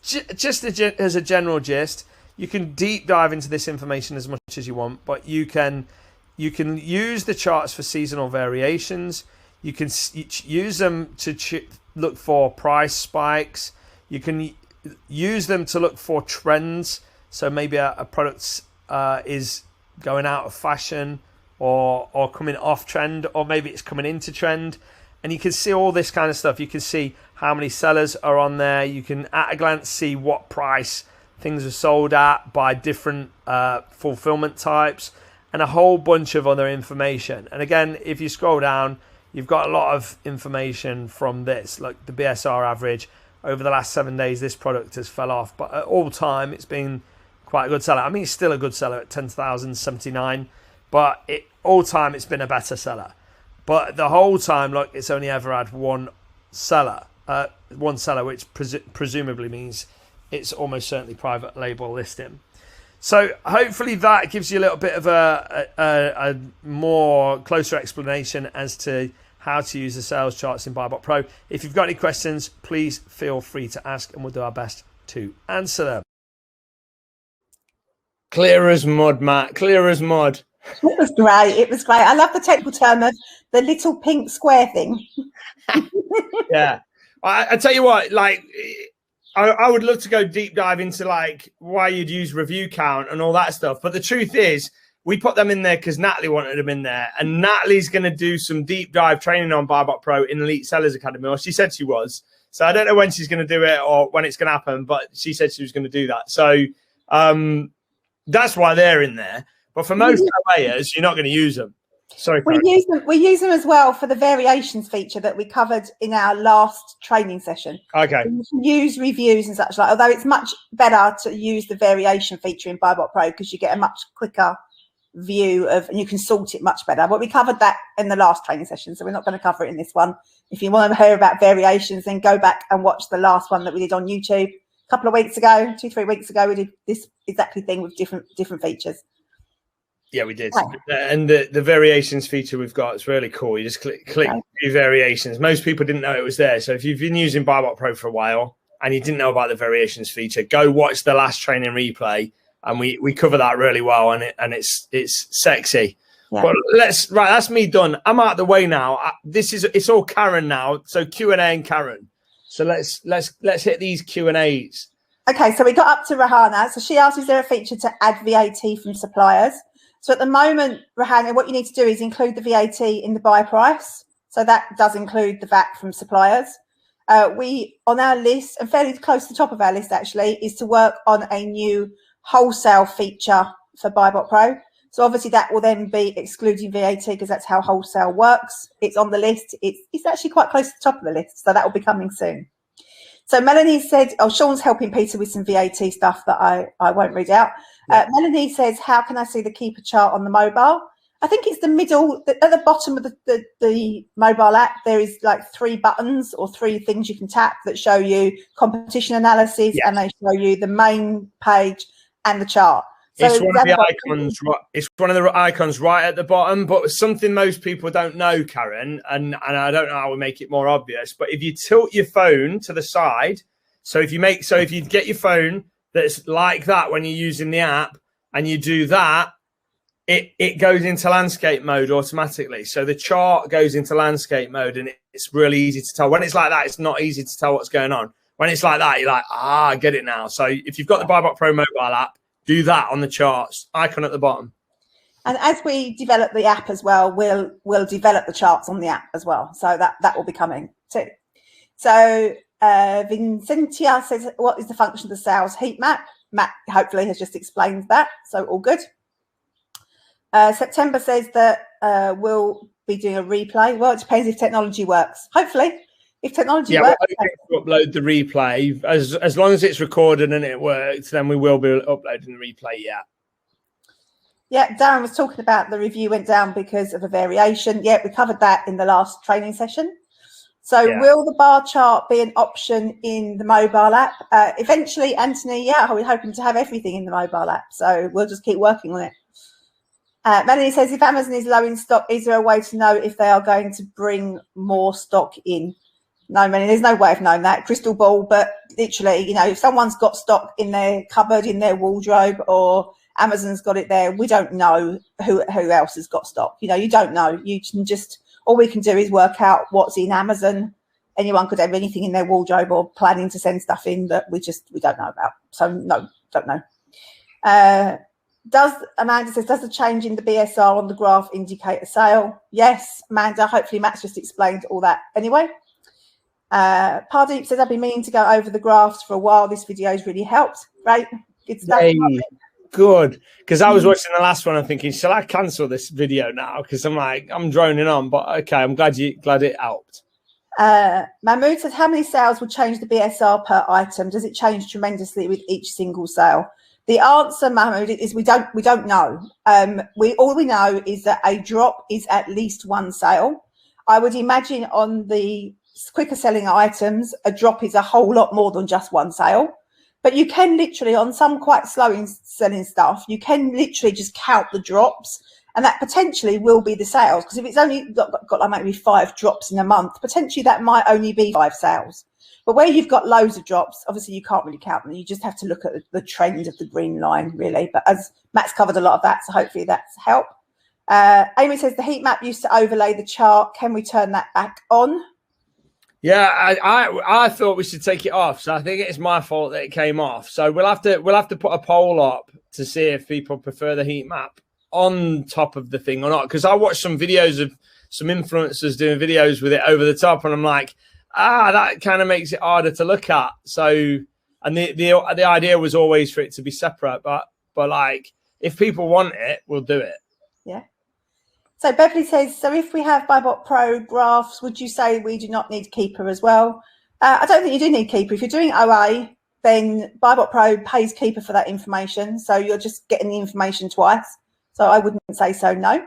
Just as a general gist, you can deep dive into this information as much as you want, but you can use the charts for seasonal variations. You can use them to look for price spikes. You can use them to look for trends. So maybe a product is going out of fashion or coming off trend, or maybe it's coming into trend. And you can see all this kind of stuff. You can see how many sellers are on there. You can at a glance see what price things are sold at by different fulfillment types and a whole bunch of other information. And again, if you scroll down, you've got a lot of information from this, like the BSR average, over the last 7 days, this product has fell off. But at all time, it's been quite a good seller. I mean, it's still a good seller at 10,079, but all time it's been a better seller. But the whole time, look, it's only ever had one seller, which presumably means it's almost certainly private label listing. So hopefully that gives you a little bit of a more closer explanation as to how to use the sales charts in BuyBot Pro. If you've got any questions, please feel free to ask and we'll do our best to answer them. Clear as mud, Matt. Clear as mud. It was great. It was great. I love the technical term of the little pink square thing. Yeah. I tell you what, like, I would love to go deep dive into like why you'd use review count and all that stuff. But the truth is, we put them in there because Natalie wanted them in there. And Natalie's going to do some deep dive training on BuyBot Pro in Elite Sellers Academy. Or she said she was. So I don't know when she's going to do it or when it's going to happen, but she said she was going to do that. So that's why they're in there. But for most players, you're not going to use them. Sorry, we use them as well for the variations feature that we covered in our last training session. Okay. You can use reviews and such like. Although it's much better to use the variation feature in BuyBot Pro because you get a much quicker view of, and you can sort it much better. But we covered that in the last training session, so we're not going to cover it in this one. If you want to hear about variations, then go back and watch the last one that we did on YouTube a couple of weeks ago, 2-3 weeks ago. We did this exactly thing with different features. Yeah, we did. And the variations feature we've got is really cool. You just click view variations. Most people didn't know it was there. So if you've been using BuyBot Pro for a while and you didn't know about the variations feature, go watch the last training replay. And we cover that really well, and it's sexy. Yeah. But that's me done. I'm out of the way now. It's all Karen now. So Q&A and Karen. So let's hit these Q&As. Okay, so we got up to Rahana. So she asked, is there a feature to add VAT from suppliers? So at the moment, Rahana, what you need to do is include the VAT in the buy price. So that does include the VAT from suppliers. We, on our list, and fairly close to the top of our list actually, is to work on a new wholesale feature for BuyBot Pro. So obviously that will then be excluding VAT because that's how wholesale works. It's on the list. It's actually quite close to the top of the list. So that will be coming soon. So Melanie said, Sean's helping Peter with some VAT stuff that I won't read out. Yeah. Melanie says, how can I see the keeper chart on the mobile? I think it's the middle, at the bottom of the mobile app, there is like 3 buttons or 3 things you can tap that show you competition analysis, and they show you the main page and the chart. So it's one of the icons. It's one of the icons right at the bottom, but something most people don't know, Karen, and I don't know how we make it more obvious. But if you tilt your phone to the side, if you get your phone that's like that when you're using the app, and you do that, it goes into landscape mode automatically. So the chart goes into landscape mode, and it's really easy to tell. When it's like that, it's not easy to tell what's going on. When it's like that, you're like, I get it now. So if you've got the BuyBot Pro mobile app, do that on the charts, icon at the bottom. And as we develop the app as well, we'll develop the charts on the app as well. So that will be coming too. So Vincentia says, what is the function of the sales heat map? Matt hopefully has just explained that. So all good. September says that we'll be doing a replay. Well, it depends if technology works. Hopefully. If technology works, we'll upload the replay as long as it's recorded and it works. Then we will be uploading the replay. Yeah, Darren was talking about the review went down because of a variation. Yeah, we covered that in the last training session. So will the bar chart be an option in the mobile app? Eventually, Anthony. Yeah, we're hoping to have everything in the mobile app. So we'll just keep working on it. Melanie says, if Amazon is low in stock, is there a way to know if they are going to bring more stock in? No, Melanie, there's no way of knowing that. Crystal ball, but literally, if someone's got stock in their cupboard, in their wardrobe, or Amazon's got it there, we don't know who else has got stock. You don't know. You can just, all we can do is work out what's in Amazon. Anyone could have anything in their wardrobe or planning to send stuff in that we don't know about. So no, don't know. Amanda says, does the change in the BSR on the graph indicate a sale? Yes, Amanda, hopefully Matt's just explained all that anyway. Pardeep says, I've been meaning to go over the graphs for a while. This video has really helped. Great. Good stuff. Hey, good. Because I was watching the last one, I'm thinking, shall I cancel this video now? Because I'm droning on. But okay, I'm glad it helped. Mahmood says, how many sales would change the BSR per item? Does it change tremendously with each single sale? The answer, Mahmood, is we don't know. All we know is that a drop is at least one sale. I would imagine on the quicker selling items, a drop is a whole lot more than just one sale. But you can literally, on some quite slow selling stuff, you can literally just count the drops, and that potentially will be the sales. Because if it's only got like maybe 5 drops in a month, potentially that might only be 5 sales. But where you've got loads of drops, obviously you can't really count them. You just have to look at the trend of the green line, really. But as Matt's covered a lot of that, so hopefully that's helped. Amy says the heat map used to overlay the chart. Can we turn that back on? Yeah, I thought we should take it off. So I think it's my fault that it came off. So we'll have to put a poll up to see if people prefer the heat map on top of the thing or not. Because I watched some videos of some influencers doing videos with it over the top, and I'm like, that kind of makes it harder to look at. So, and the idea was always for it to be separate, but like if people want it, we'll do it. Yeah. So Beverly says, so if we have BuyBotPro graphs, would you say we do not need Keeper as well? I don't think you do need Keeper. If you're doing OA, then BuyBotPro pays Keeper for that information. So you're just getting the information twice. So I wouldn't say so, no.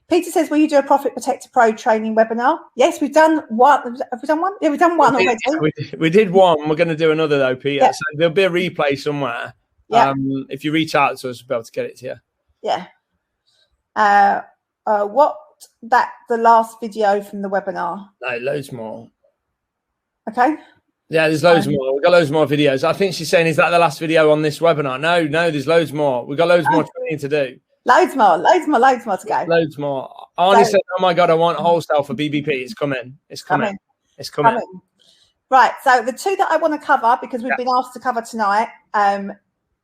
Peter says, will you do a Profit Protector Pro training webinar? Yes, we've done one. Have we done one? Yeah, we've done one already. We did one. We're going to do another though, Peter. Yep. So there'll be a replay somewhere. Yep. If you reach out to us, we'll be able to get it to you. Yeah. The last video from the webinar? No, loads more. Okay. Yeah, there's loads more. We've got loads more videos. I think she's saying, is that the last video on this webinar? No, there's loads more. We've got loads more training to do. Loads more to go. Loads more. Arnie said, oh my God, I want wholesale for BBP. It's coming. It's coming. It's coming. Right. So the two that I want to cover, because we've been asked to cover tonight,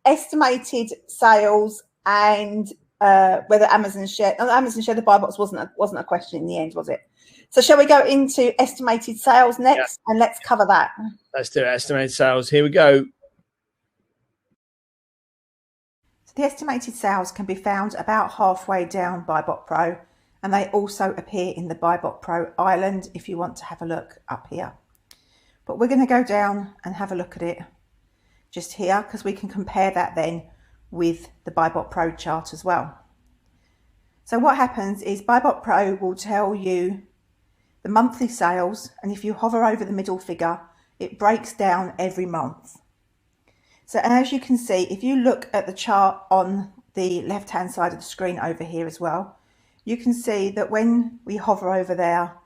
estimated sales and whether Amazon share the buy box wasn't a question in the end, was it? So shall we go into estimated sales next, and let's cover that? Let's do it. Estimated sales. Here we go. So the estimated sales can be found about halfway down BuyBotPro, and they also appear in the BuyBotPro island if you want to have a look up here. But we're going to go down and have a look at it just here, because we can compare that then with the BuyBotPro chart as well. So what happens is BuyBotPro will tell you the monthly sales, and if you hover over the middle figure, it breaks down every month. So, and as you can see, if you look at the chart on the left hand side of the screen over here as well, you can see that when we hover over there,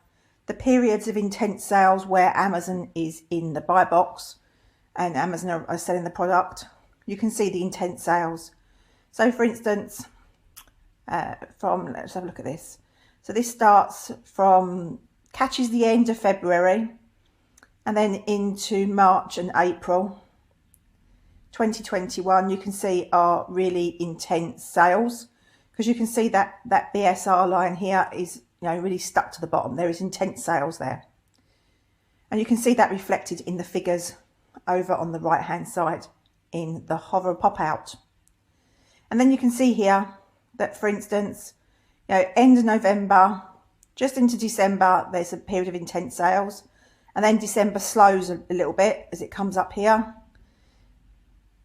the periods of intent sales where Amazon is in the buy box and Amazon are selling the product, you can see the intent sales. So for instance, let's have a look at this. So this starts from, catches the end of February and then into March and April 2021. You can see are really intense sales, because you can see that BSR line here is really stuck to the bottom. There is intense sales there, and you can see that reflected in the figures over on the right hand side in the hover pop out. And then you can see here that, for instance, end of November just into December, there's a period of intense sales, and then December slows a little bit as it comes up here.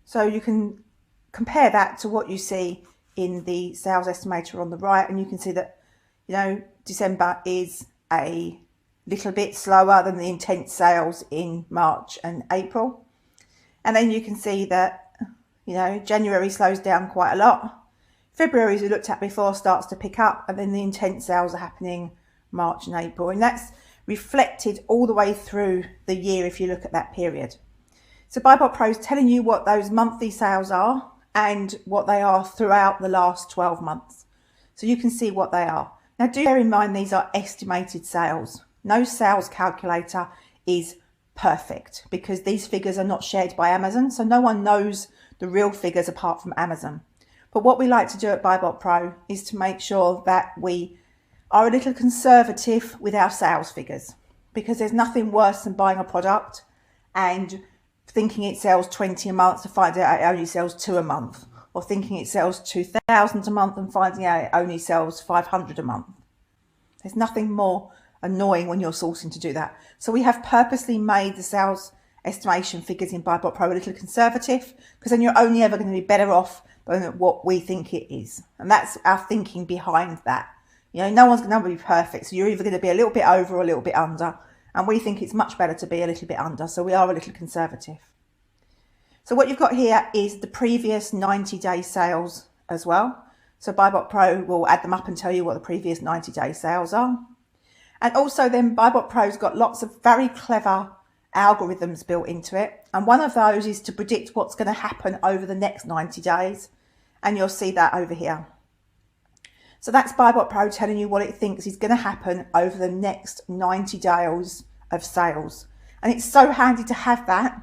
So you can compare that to what you see in the sales estimator on the right, and you can see that December is a little bit slower than the intense sales in March and April. And then you can see that January slows down quite a lot. February, as we looked at before, starts to pick up, and then the intense sales are happening March and April, and that's reflected all the way through the year if you look at that period. So BuyBotPro is telling you what those monthly sales are and what they are throughout the last 12 months. So you can see what they are. Now do bear in mind, these are estimated sales. No sales calculator is perfect, because these figures are not shared by Amazon, so no one knows the real figures apart from Amazon. But what we like to do at BuyBotPro is to make sure that we are a little conservative with our sales figures, because there's nothing worse than buying a product and thinking it sells 20 a month to find out it only sells 2 a month, or thinking it sells 2,000 a month and finding out it only sells 500 a month. There's nothing more annoying when you're sourcing to do that. So we have purposely made the sales estimation figures in BuyBotPro a little conservative, because then you're only ever going to be better off than what we think it is. And that's our thinking behind that. You know, no one's going to be perfect. So you're either going to be a little bit over or a little bit under. And we think it's much better to be a little bit under. So we are a little conservative. So what you've got here is the previous 90-day sales as well. So BuyBotPro will add them up and tell you what the previous 90-day sales are. And also then BuyBotPro's got lots of very clever algorithms built into it. And one of those is to predict what's going to happen over the next 90 days. And you'll see that over here. So that's BuyBotPro telling you what it thinks is going to happen over the next 90 days of sales. And it's so handy to have that,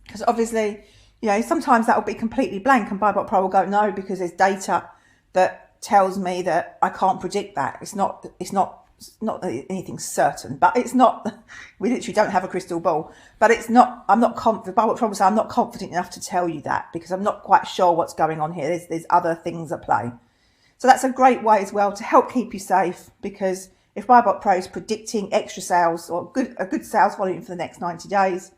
because obviously, you know, sometimes that will be completely blank and BuyBotPro will go, no, because there's data that tells me that I can't predict that. It's not anything certain, but it's not, we literally don't have a crystal ball, but it's not, I'm not confident, BuyBotPro will say, I'm not confident enough to tell you that because I'm not quite sure what's going on here. There's other things at play. So that's a great way as well to help keep you safe, because if BuyBotPro is predicting extra sales or a good sales volume for the next 90 days,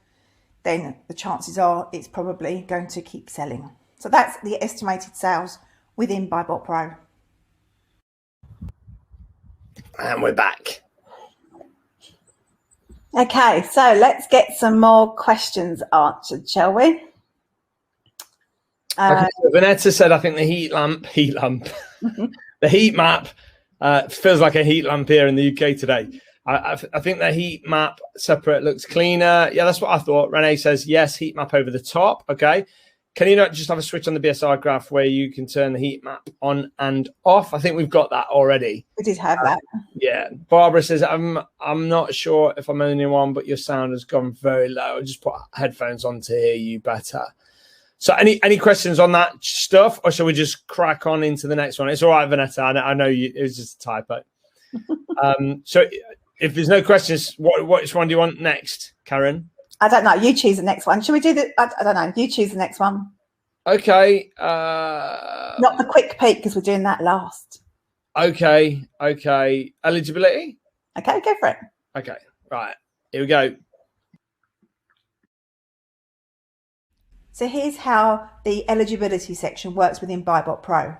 then the chances are it's probably going to keep selling. So that's the estimated sales within BuyBotPro. And we're back. Okay, so let's get some more questions answered, shall we? Okay, so Vanessa said, I think the heat lamp, the heat map feels like a heat lamp here in the UK today. I think the heat map separate looks cleaner. Yeah, that's what I thought. Renee says, yes, heat map over the top. Okay. Can you not just have a switch on the BSR graph where you can turn the heat map on and off? I think we've got that already. We did have that. Yeah. Barbara says, I'm not sure if I'm the only one, but your sound has gone very low. I just put headphones on to hear you better. So any questions on that stuff, or shall we just crack on into the next one? It's all right, Vanessa. I know it was just a typo. So if there's no questions, which one do you want next, Karen? I don't know. You choose the next one. Should we do the? I don't know. You choose the next one. Okay. Not the quick peek, because we're doing that last. Okay. Eligibility. Okay, go for it. Okay. Right. Here we go. So here's how the eligibility section works within BuyBotPro.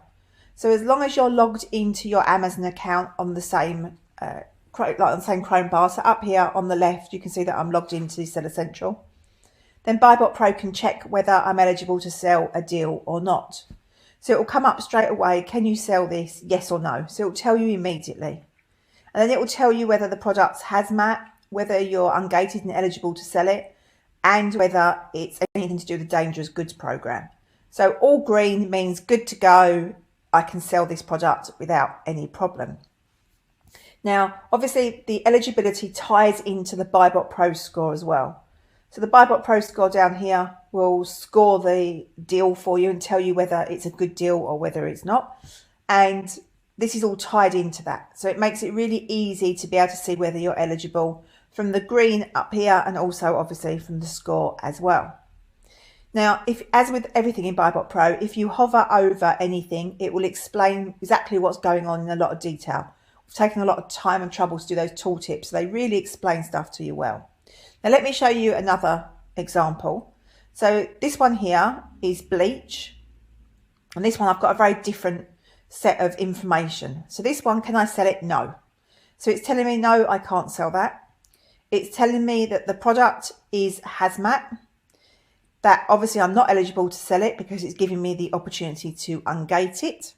So as long as you're logged into your Amazon account on the same Chrome bar, so up here on the left, you can see that I'm logged into Seller Central. Then BuyBotPro can check whether I'm eligible to sell a deal or not. So it will come up straight away. Can you sell this? Yes or no. So it will tell you immediately. And then it will tell you whether the product's hazmat, whether you're ungated and eligible to sell it, and whether it's anything to do with the dangerous goods program. So all green means good to go. I can sell this product without any problem. Now, obviously, the eligibility ties into the BuyBotPro score as well. So the BuyBotPro score down here will score the deal for you and tell you whether it's a good deal or whether it's not. And this is all tied into that. So it makes it really easy to be able to see whether you're eligible from the green up here, and also obviously from the score as well. Now, as with everything in BuyBotPro, if you hover over anything, it will explain exactly what's going on in a lot of detail. We've taken a lot of time and trouble to do those tooltips, so they really explain stuff to you well. Now, let me show you another example. So this one here is bleach, and this one I've got a very different set of information. So this one, can I sell it? No. So it's telling me, no, I can't sell that. It's telling me that the product is hazmat, that obviously I'm not eligible to sell it because it's giving me the opportunity to ungate it.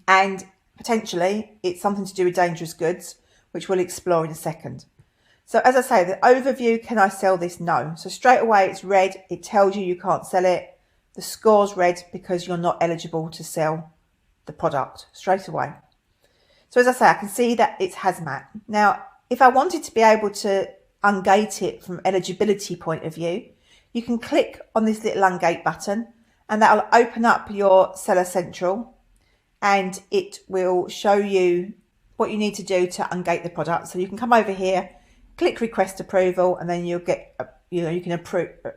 And potentially it's something to do with dangerous goods, which we'll explore in a second. So as I say, the overview, can I sell this? No. So straight away it's red. It tells you you can't sell it. The score's red because you're not eligible to sell the product straight away. So as I say, I can see that it's hazmat. Now, if I wanted to be able to ungate it from eligibility point of view, you can click on this little ungate button and that will open up your Seller Central, and it will show you what you need to do to ungate the product. So you can come over here, click request approval, and then you'll get, you can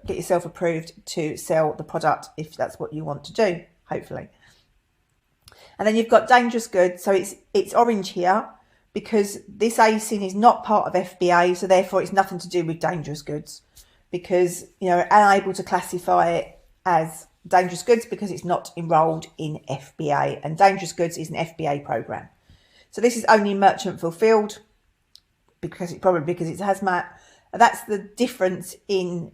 get yourself approved to sell the product if that's what you want to do, hopefully. And then you've got dangerous goods. So it's orange here, because this ASIN is not part of FBA, so therefore it's nothing to do with dangerous goods, because unable to classify it as dangerous goods because it's not enrolled in FBA, and dangerous goods is an FBA program. So this is only merchant fulfilled because it's hazmat. And that's the difference in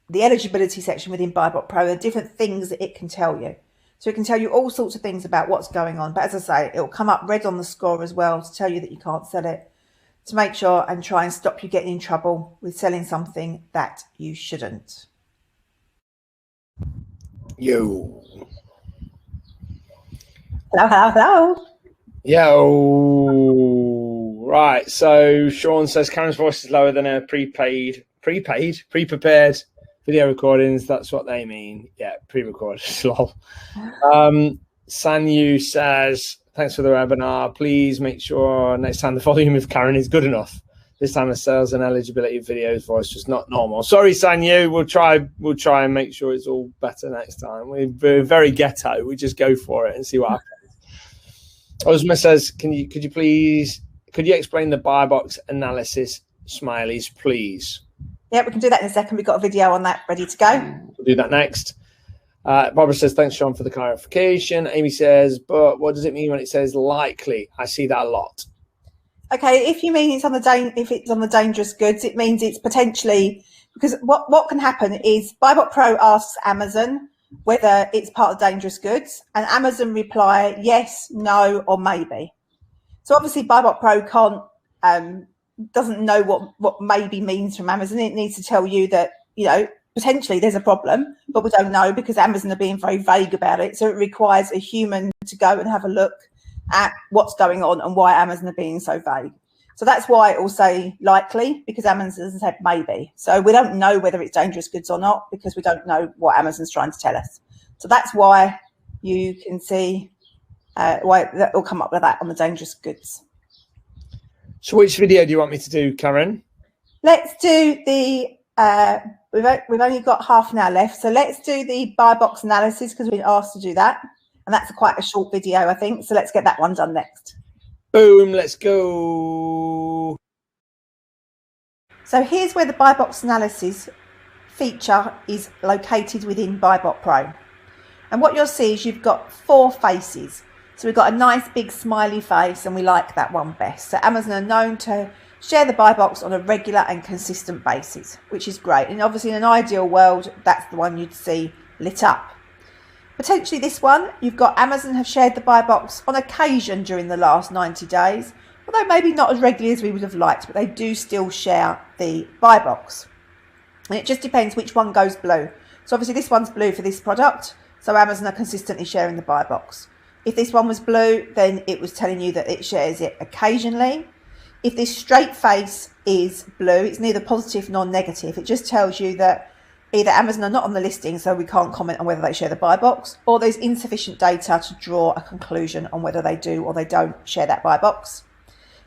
the eligibility section within BuyBotPro, the different things that it can tell you. So it can tell you all sorts of things about what's going on. But as I say, it will come up red on the score as well to tell you that you can't sell it, to make sure and try and stop you getting in trouble with selling something that you shouldn't. Yo. Hello. Yo. Right. So Sean says Karen's voice is lower than her pre-prepared video recordings. That's what they mean. Yeah, pre-recorded. Lol. Sanyu says, thanks for the webinar. Please make sure next time the volume of Karen is good enough. This time the sales and eligibility videos voice just not normal. Sorry, Sanyu. We'll try and make sure it's all better next time. We're very ghetto. We just go for it and see what happens. Ozma says, could you explain the buy box analysis smileys, please? Yeah, we can do that in a second. We've got a video on that ready to go. We'll do that next. Barbara says, thanks, Sean, for the clarification. Amy says, but what does it mean when it says likely? I see that a lot. Okay, if you mean it's on the dangerous goods, it means it's potentially, because what can happen is BuyBotPro asks Amazon whether it's part of dangerous goods, and Amazon reply yes, no, or maybe. So obviously BuyBotPro doesn't know what maybe means from Amazon. It needs to tell you that potentially there's a problem, but we don't know because Amazon are being very vague about it. So it requires a human to go and have a look at what's going on and why Amazon are being so vague. So that's why it will say likely, because Amazon has said maybe. So we don't know whether it's dangerous goods or not because we don't know what Amazon's trying to tell us. So that's why you can see why that will come up with that on the dangerous goods. So which video do you want me to do, Karen? Let's do the we've only got half an hour left, so let's do the buy box analysis because we've been asked to do that. And that's quite a short video, I think. So let's get that one done next. Boom, let's go. So here's where the buy box analysis feature is located within BuyBotPro. And what you'll see is you've got 4 faces. So we've got a nice big smiley face, and we like that one best. So Amazon are known to share the buy box on a regular and consistent basis, which is great. And obviously in an ideal world, that's the one you'd see lit up. Potentially this one, you've got Amazon have shared the buy box on occasion during the last 90 days, although maybe not as regularly as we would have liked, but they do still share the buy box. And it just depends which one goes blue. So obviously this one's blue for this product, so Amazon are consistently sharing the buy box. If this one was blue, then it was telling you that it shares it occasionally. If this straight face is blue, it's neither positive nor negative. It just tells you that either Amazon are not on the listing, so we can't comment on whether they share the buy box, or there's insufficient data to draw a conclusion on whether they do or they don't share that buy box.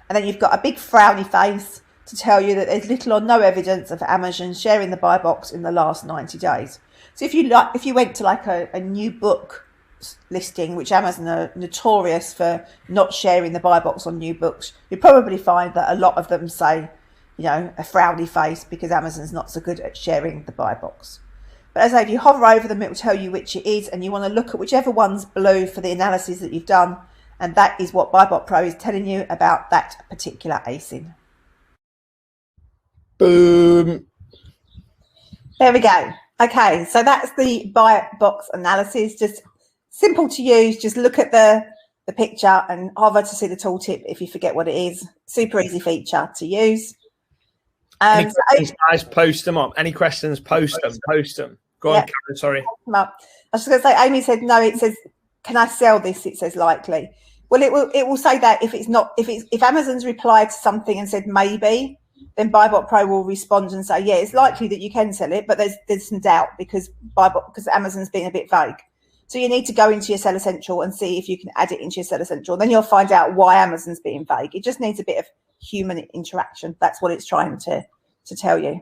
And then you've got a big frowny face to tell you that there's little or no evidence of Amazon sharing the buy box in the last 90 days. So if you went to like a new book listing, which Amazon are notorious for not sharing the buy box on new books, you'd probably find that a lot of them say, a frowny face because Amazon's not so good at sharing the buy box. But as I say, if you hover over them, it will tell you which it is, and you want to look at whichever one's blue for the analysis that you've done, and that is what BuyBotPro is telling you about that particular ASIN. Boom. There we go. Okay, so that's the buy box analysis. Just simple to use. Just look at the picture and hover to see the tooltip if you forget what it is. Super easy feature to use. Any questions, guys, post them up. Any questions, post them. Go on, Karen, sorry. I was just going to say, Amy said, no, it says, can I sell this? It says likely. Well, it will say that if Amazon's replied to something and said maybe, then BuyBotPro will respond and say, yeah, it's likely that you can sell it, but there's some doubt because Amazon's being a bit vague. So you need to go into your Seller Central and see if you can add it into your Seller Central. Then you'll find out why Amazon's being vague. It just needs a bit of human interaction. That's what it's trying to tell you.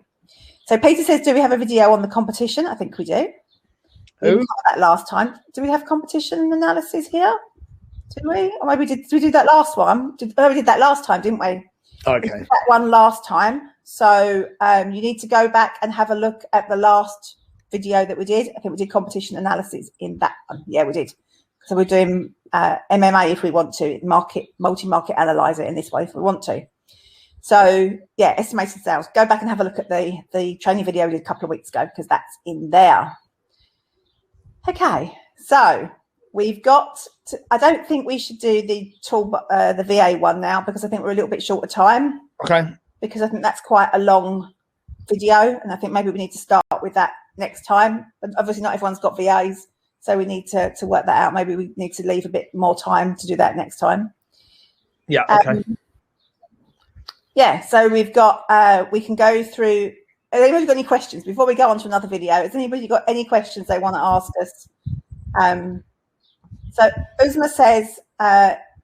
So Peter says, do we have a video on the competition? I think we do. We covered that last time. Do we have competition analysis here? Did we? Or maybe did we do that last one? We did that last time, didn't we? Okay. We did that one last time. So you need to go back and have a look at the last video that we did. I think we did competition analysis in that one. Yeah, we did. So we're doing MMA if we want to, multi-market analyzer in this way if we want to. So yeah, estimated sales. Go back and have a look at the training video we did a couple of weeks ago because that's in there. Okay, so we've got. I don't think we should do the VA one now because I think we're a little bit short of time. Okay. Because I think that's quite a long video, and I think maybe we need to start with that next time. But obviously, not everyone's got VAs, so we need to work that out. Maybe we need to leave a bit more time to do that next time. Yeah. Okay. Yeah. So we've got. We can go through. Has anybody got any questions before we go on to another video? Has anybody got any questions they want to ask us? So Uzma says.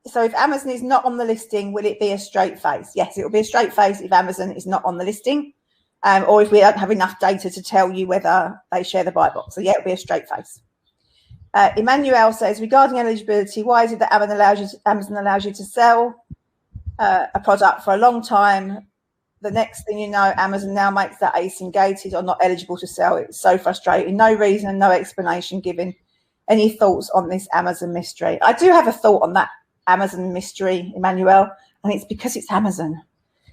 So if Amazon is not on the listing, will it be a straight face? Yes, it will be a straight face if Amazon is not on the listing, or if we don't have enough data to tell you whether they share the buy box. So yeah, it'll be a straight face. Emmanuel says, regarding eligibility, why is it that Amazon allows you to sell a product for a long time? The next thing you know, Amazon now makes that ASIN gated or not eligible to sell. It's so frustrating. No reason and no explanation given. Any thoughts on this Amazon mystery? I do have a thought on that Amazon mystery, Emmanuel, and it's because it's Amazon.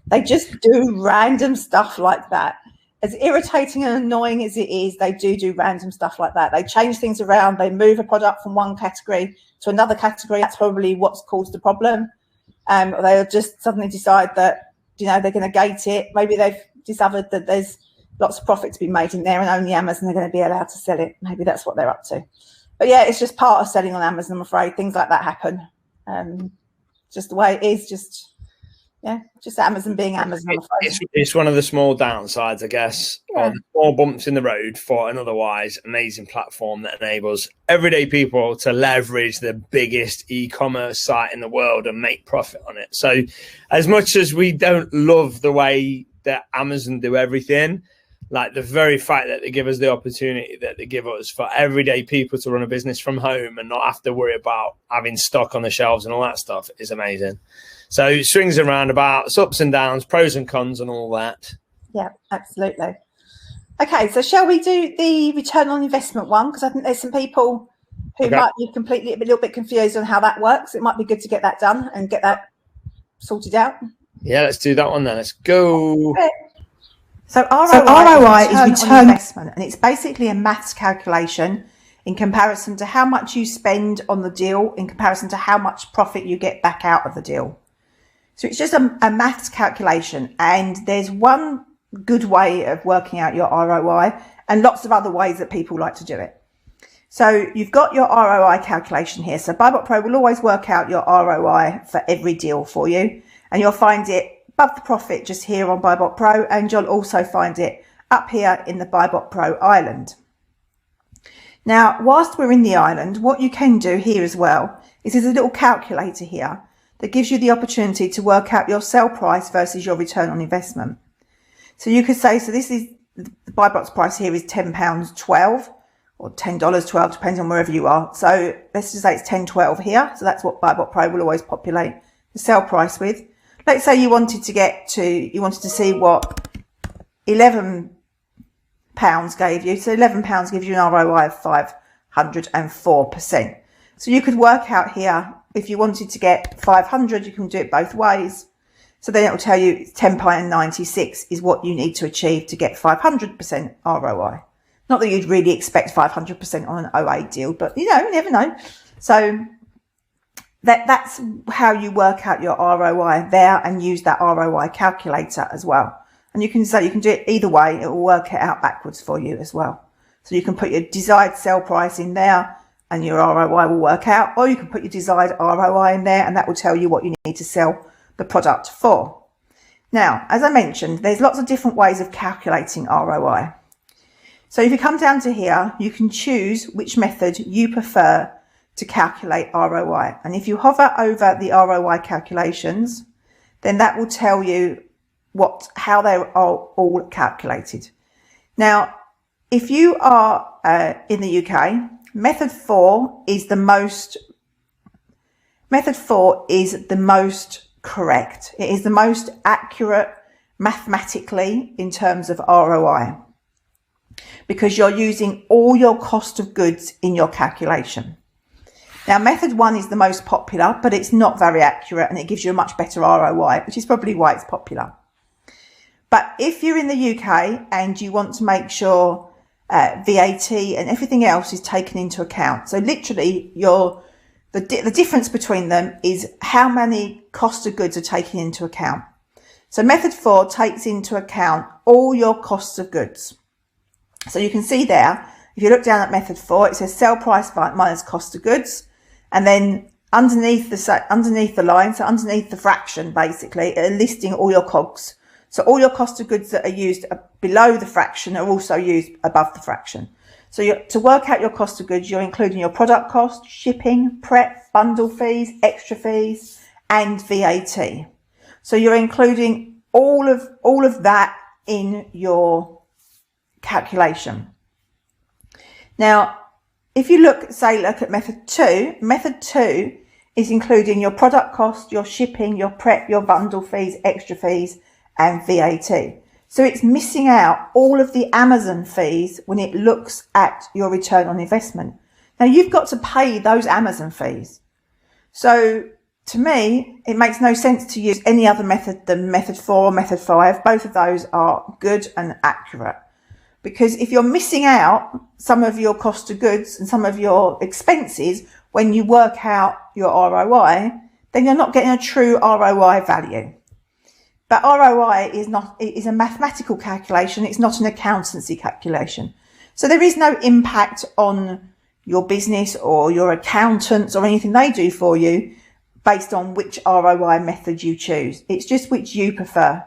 They just do random stuff like that. As irritating and annoying as it is, they do random stuff like that. They change things around. They move a product from one category to another category. That's probably what's caused the problem. Or they'll just suddenly decide that, they're going to gate it. Maybe they've discovered that there's lots of profit to be made in there and only Amazon are going to be allowed to sell it. Maybe that's what they're up to. But yeah, it's just part of selling on Amazon, I'm afraid. Things like that happen. Just the way it is, just Amazon being Amazon, I'm afraid. It's one of the small downsides, I guess, on small bumps in the road for an otherwise amazing platform that enables everyday people to leverage the biggest e-commerce site in the world and make profit on it. So as much as we don't love the way that Amazon do everything, like the very fact that they give us the opportunity that they give us for everyday people to run a business from home and not have to worry about having stock on the shelves and all that stuff is amazing. So swings and roundabouts, ups and downs, pros and cons and all that. Yeah, absolutely. Okay, so shall we do the return on investment one? Because I think there's some people who might be a little bit confused on how that works. It might be good to get that done and get that sorted out. Yeah, let's do that one then. Let's go. Okay. So ROI is return on investment, and it's basically a maths calculation in comparison to how much you spend on the deal in comparison to how much profit you get back out of the deal. So it's just a maths calculation, and there's one good way of working out your ROI and lots of other ways that people like to do it. So you've got your ROI calculation here. So BuyBotPro will always work out your ROI for every deal for you, and you'll find it above the profit just here on BuyBotPro, and you'll also find it up here in the BuyBotPro island. Now, whilst we're in the island, what you can do here as well is there's a little calculator here that gives you the opportunity to work out your sell price versus your return on investment. So you could say, so this is the buy box price here is £10.12 or $10.12, depends on wherever you are. So let's just say it's $10.12 here. So that's what BuyBotPro will always populate the sell price with. Let's say you wanted to see what £11 gave you. So £11 gives you an ROI of 504%. So you could work out here, if you wanted to get 500, you can do it both ways. So then it will tell you £10.96 is what you need to achieve to get 500% ROI. Not that you'd really expect 500% on an 08 deal, but you never know. So that's how you work out your ROI there and use that ROI calculator as well. And you can do it either way. It will work it out backwards for you as well. So you can put your desired sell price in there and your ROI will work out, or you can put your desired ROI in there and that will tell you what you need to sell the product for. Now, as I mentioned, there's lots of different ways of calculating ROI. So if you come down to here, you can choose which method you prefer to calculate ROI. And if you hover over the ROI calculations, then that will tell you how they are all calculated. Now, if you are in the UK, method 4 is the most Method 4 is the most correct. It is the most accurate mathematically in terms of ROI, because you're using all your cost of goods in your calculation. Now, method 1 is the most popular, but it's not very accurate and it gives you a much better ROI, which is probably why it's popular. But if you're in the UK and you want to make sure VAT and everything else is taken into account, so literally the difference between them is how many cost of goods are taken into account. So method 4 takes into account all your costs of goods. So you can see there, if you look down at method 4, it says sell price minus cost of goods. And then underneath the line, so underneath the fraction, basically, listing all your COGS. So all your cost of goods that are used below the fraction are also used above the fraction. So to work out your cost of goods, you're including your product cost, shipping, prep, bundle fees, extra fees, and VAT. So you're including all of that in your calculation. Now, if you look at method 2 is including your product cost, your shipping, your prep, your bundle fees, extra fees, and VAT. So it's missing out all of the Amazon fees when it looks at your return on investment. Now, you've got to pay those Amazon fees. So to me, it makes no sense to use any other method than method 4 or method 5. Both of those are good and accurate. Because if you're missing out some of your cost of goods and some of your expenses when you work out your ROI, then you're not getting a true ROI value. But ROI is a mathematical calculation. It's not an accountancy calculation. So there is no impact on your business or your accountants or anything they do for you based on which ROI method you choose. It's just which you prefer.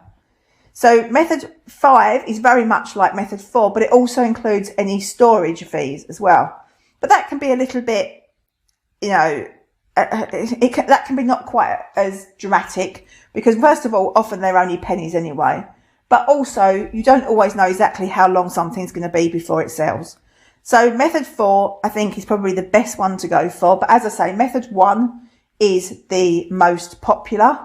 So method 5 is very much like method 4, but it also includes any storage fees as well. But that can be a little bit, that can be not quite as dramatic, because first of all, often they're only pennies anyway. But also, you don't always know exactly how long something's going to be before it sells. So method 4, I think, is probably the best one to go for. But as I say, method 1 is the most popular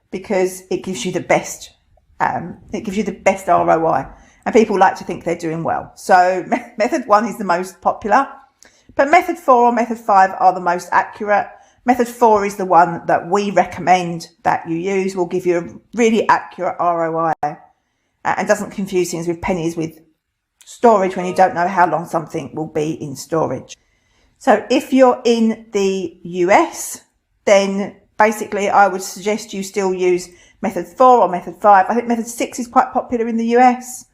because it gives you the best ROI, and people like to think they're doing well. So method 1 is the most popular, but method 4 or method 5 are the most accurate. Method 4 is the one that we recommend that you use. Will give you a really accurate ROI and doesn't confuse things with pennies with storage when you don't know how long something will be in storage. So if you're in the US, then basically I would suggest you still use method 4 or method 5. I think method 6 is quite popular in the US,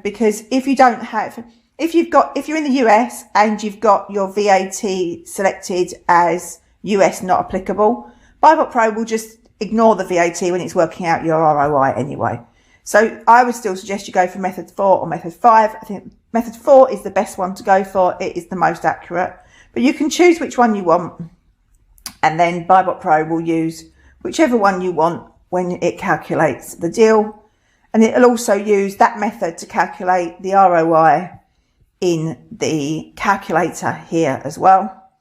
because if you're in the US and you've got your VAT selected as US not applicable, BuyBotPro will just ignore the VAT when it's working out your ROI anyway. So I would still suggest you go for method 4 or method 5. I think method 4 is the best one to go for. It is the most accurate, but you can choose which one you want, and then BuyBotPro will use whichever one you want when it calculates the deal. And it'll also use that method to calculate the ROI in the calculator here as well.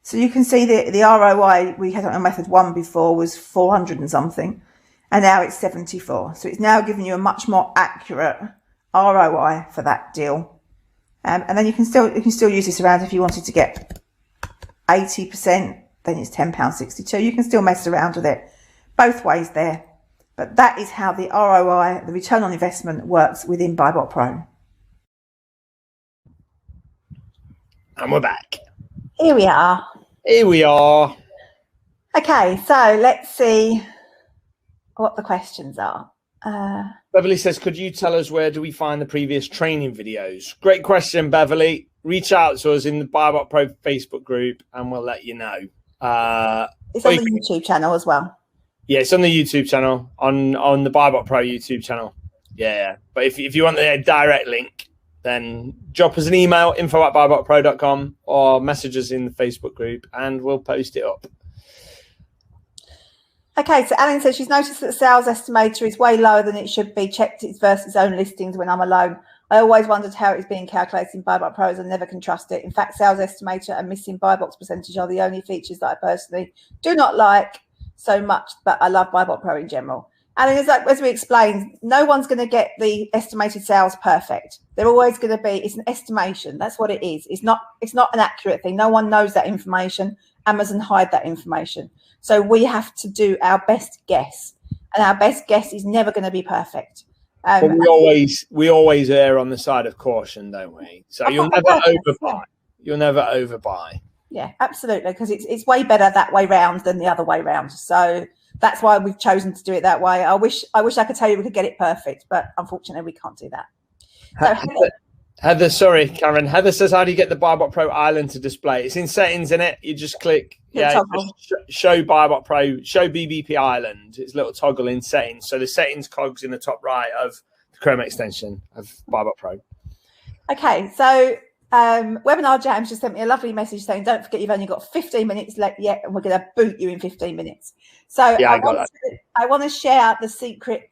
So you can see the ROI we had on method 1 before was 400 and something, and now it's 74. So it's now giving you a much more accurate ROI for that deal. And then you can still use this around if you wanted to get 80%, then it's £10.62. You can still mess around with it both ways there. But that is how the ROI, the return on investment, works within BuyBotPro. And we're back. Here we are. Okay, so let's see what the questions are. Beverly says, could you tell us where do we find the previous training videos? Great question, Beverly. Reach out to us in the BuyBotPro Facebook group and we'll let you know. It's on the YouTube channel as well. Yeah, it's on the YouTube channel, on the BuyBotPro YouTube channel. Yeah. But if you want the direct link, then drop us an email, info@buybotpro.com, or message us in the Facebook group and we'll post it up. Okay, so Alan says she's noticed that the sales estimator is way lower than it should be. Checked it versus own listings when I'm alone. I always wondered how it was being calculated in BuyBotPro, as I never can trust it. In fact, Sales Estimator and Missing Buy Box Percentage are the only features that I personally do not like so much, but I love BuyBotPro in general. And it's like, as we explained, no one's going to get the estimated sales perfect. They're always going to be, it's an estimation. That's what it is. It's not an accurate thing. No one knows that information. Amazon hide that information. So we have to do our best guess. And our best guess is never going to be perfect. But we always err on the side of caution, don't we? So you'll never overbuy. You'll never overbuy. Yeah, absolutely, because it's way better that way round than the other way round. So that's why we've chosen to do it that way. I wish I could tell you we could get it perfect, but unfortunately we can't do that. So Heather, sorry, Karen. Heather says, how do you get the BuyBotPro island to display? It's in settings, in it. You just click, just show BuyBotPro, show BBP island. It's a little toggle in settings. So the settings cogs in the top right of the Chrome extension of BuyBotPro. Okay, so Webinar Jams just sent me a lovely message saying, don't forget you've only got 15 minutes left yet, and we're going to boot you in 15 minutes. So yeah, I want to share the secret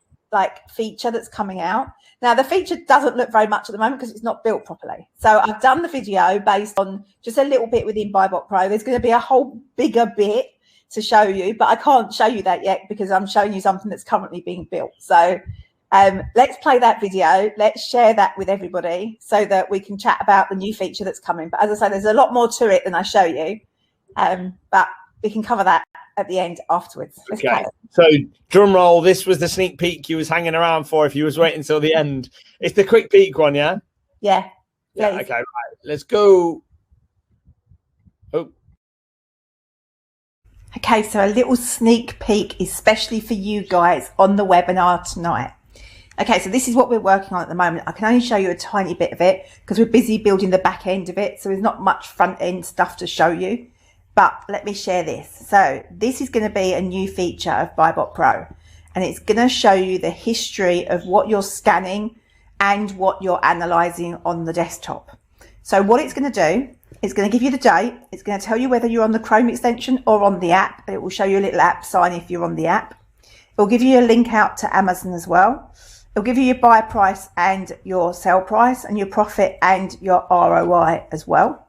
feature that's coming out. Now, the feature doesn't look very much at the moment because it's not built properly. So I've done the video based on just a little bit within BuyBotPro. There's going to be a whole bigger bit to show you, but I can't show you that yet because I'm showing you something that's currently being built. So let's play that video. Let's share that with everybody so that we can chat about the new feature that's coming. But as I say, there's a lot more to it than I show you. But we can cover that at the end afterwards. Okay. So drum roll, this was the sneak peek you was hanging around for if you was waiting until the end. It's the quick peek one, yeah? Yeah. Yeah, okay, right. Let's go. Oh. Okay, so a little sneak peek, especially for you guys on the webinar tonight. Okay, so this is what we're working on at the moment. I can only show you a tiny bit of it because we're busy building the back end of it. So there's not much front end stuff to show you, but let me share this. So this is going to be a new feature of BuyBotPro, and it's going to show you the history of what you're scanning and what you're analyzing on the desktop. So what it's going to do, it's going to give you the date. It's going to tell you whether you're on the Chrome extension or on the app. It will show you a little app sign if you're on the app. It'll give you a link out to Amazon as well. It'll give you your buy price and your sell price and your profit and your ROI as well.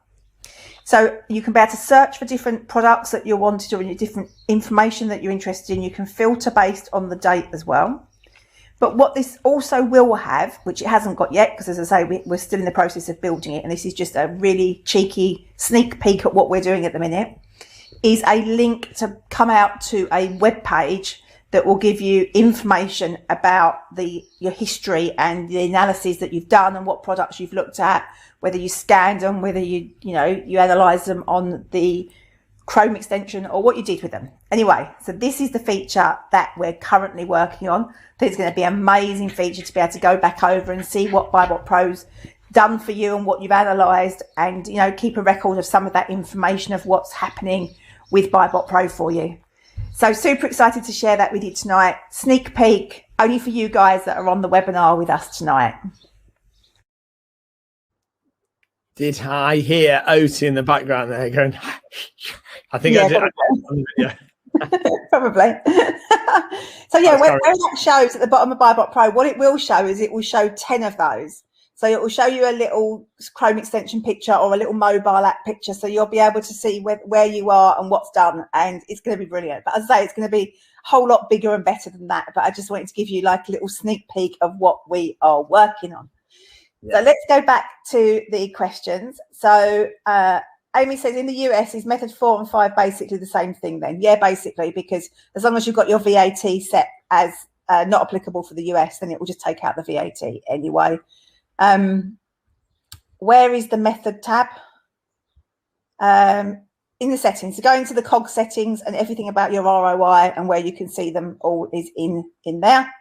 So you can be able to search for different products that you wanted or different information that you're interested in. You can filter based on the date as well. But what this also will have, which it hasn't got yet, because as I say, we're still in the process of building it, and this is just a really cheeky sneak peek at what we're doing at the minute, is a link to come out to a web page that will give you information about your history and the analysis that you've done and what products you've looked at, whether you scanned them, whether you analyze them on the Chrome extension or what you did with them. Anyway, so this is the feature that we're currently working on. I think it's going to be an amazing feature to be able to go back over and see what BuyBotPro's done for you and what you've analysed, and keep a record of some of that information of what's happening with BuyBotPro for you. So super excited to share that with you tonight. Sneak peek only for you guys that are on the webinar with us tonight. Did I hear Oti in the background there going? I think I did. Yeah. Probably. So yeah, where that shows at the bottom of BuyBotPro, what it will show is it will show 10 of those. So it will show you a little Chrome extension picture or a little mobile app picture. So you'll be able to see where you are and what's done. And it's going to be brilliant. But as I say, it's going to be a whole lot bigger and better than that. But I just wanted to give you like a little sneak peek of what we are working on. Yeah. So let's go back to the questions. So Amy says, in the US, is method 4 and 5 basically the same thing then? Yeah, basically, because as long as you've got your VAT set as not applicable for the US, then it will just take out the VAT anyway. Where is the method tab? In the settings. So go into the COG settings, and everything about your ROI and where you can see them all is in there.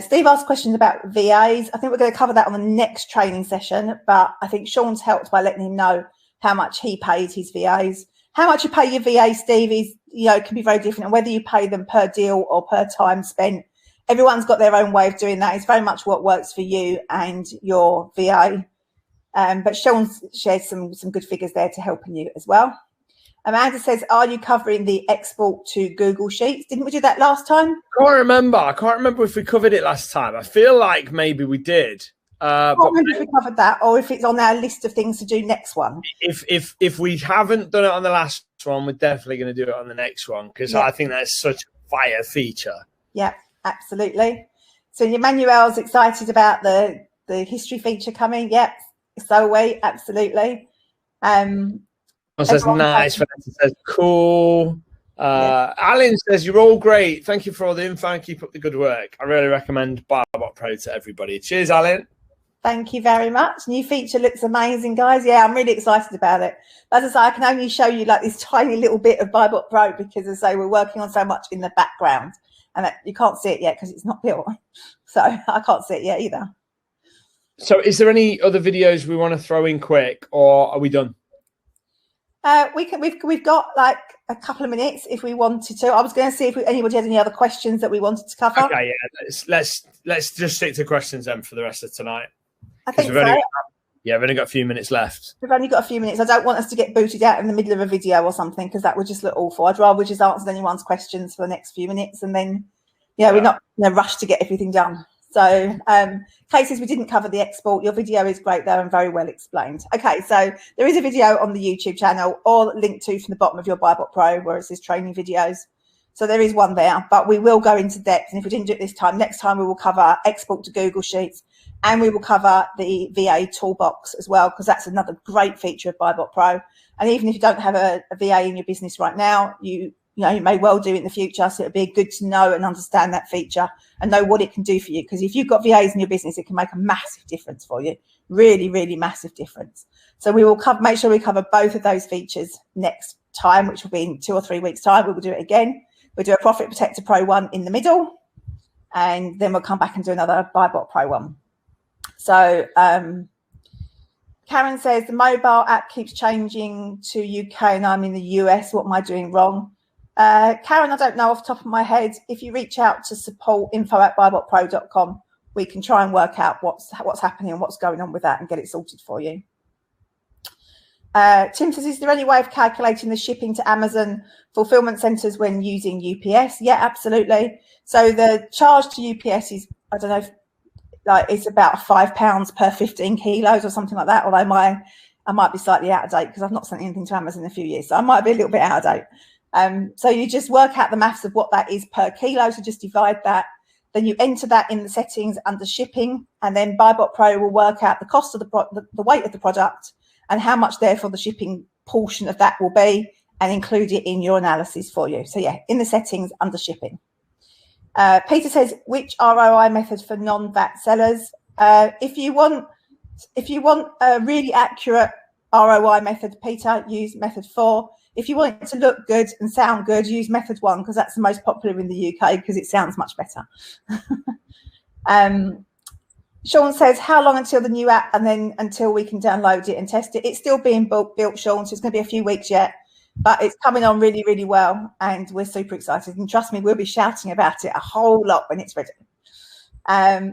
Steve asked questions about VAs. I think we're going to cover that on the next training session, but I think Sean's helped by letting him know how much he pays his VAs. How much you pay your VA, Steve, is, can be very different, and whether you pay them per deal or per time spent. Everyone's got their own way of doing that. It's very much what works for you and your VA. But Sean shared some good figures there to helping you as well. Amanda says, are you covering the export to Google Sheets? Didn't we do that last time? I can't remember if we covered it last time. I feel like maybe we did. I can't remember if we covered that or if it's on our list of things to do next one. If we haven't done it on the last one, we're definitely going to do it on the next one because I think that's such a fire feature. Yeah, absolutely. So Emmanuel's excited about the history feature coming. Yep, so are we, absolutely. Says nice. Vanessa says cool. Alan says you're all great. Thank you for all the info and keep up the good work. I really recommend BuyBotPro to everybody. Cheers, Alan. Thank you very much. New feature looks amazing, guys. Yeah, I'm really excited about it. As I say, I can only show you like this tiny little bit of BuyBotPro because, as I say, we're working on so much in the background, and you can't see it yet because it's not built. So I can't see it yet either. So, is there any other videos we want to throw in quick, or are we done? We've got like a couple of minutes if we wanted to. I was going to see if anybody had any other questions that we wanted to cover. Okay, yeah. Let's just stick to questions then for the rest of tonight. I think we've only got a few minutes left. We've only got a few minutes. I don't want us to get booted out in the middle of a video or something because that would just look awful. I'd rather just answer anyone's questions for the next few minutes and then, we're not in a rush to get everything done. So, cases we didn't cover the export. Your video is great though and very well explained. Okay, so there is a video on the YouTube channel or linked to from the bottom of your BuyBotPro where it says training videos. So there is one there, but we will go into depth. And if we didn't do it this time, next time we will cover export to Google Sheets and we will cover the VA toolbox as well, because that's another great feature of BuyBotPro. And even if you don't have a VA in your business right now, you may well do it in the future. So it'd be good to know and understand that feature and know what it can do for you. Because if you've got VAs in your business, it can make a massive difference for you. Really, really massive difference. So we will make sure we cover both of those features next time, which will be in 2 or 3 weeks' time. We will do it again. We'll do a Profit Protector Pro one in the middle, and then we'll come back and do another BuyBotPro one. So Karen says the mobile app keeps changing to UK and I'm in the US. What am I doing wrong? Karen, I don't know off the top of my head. If you reach out to support@buyBotPro.com, we can try and work out what's happening and what's going on with that and get it sorted for you. Tim says, is there any way of calculating the shipping to Amazon fulfillment centers when using UPS? Yeah, absolutely. So the charge to UPS is, I don't know, it's about £5 per 15 kilos or something like that. Although I might be slightly out of date because I've not sent anything to Amazon in a few years. So I might be a little bit out of date. So you just work out the maths of what that is per kilo. So just divide that. Then you enter that in the settings under shipping. And then BuyBotPro will work out the cost of the weight of the product and how much therefore the shipping portion of that will be and include it in your analysis for you. So yeah, in the settings under shipping. Peter says, which ROI method for non-VAT sellers? If you want a really accurate ROI method, Peter, use method 4. If you want it to look good and sound good, use method 1 because that's the most popular in the UK because it sounds much better. Sean says, how long until the new app and then until we can download it and test it? It's still being built, Sean, so it's going to be a few weeks yet, but it's coming on really, really well, and we're super excited. And trust me, we'll be shouting about it a whole lot when it's ready.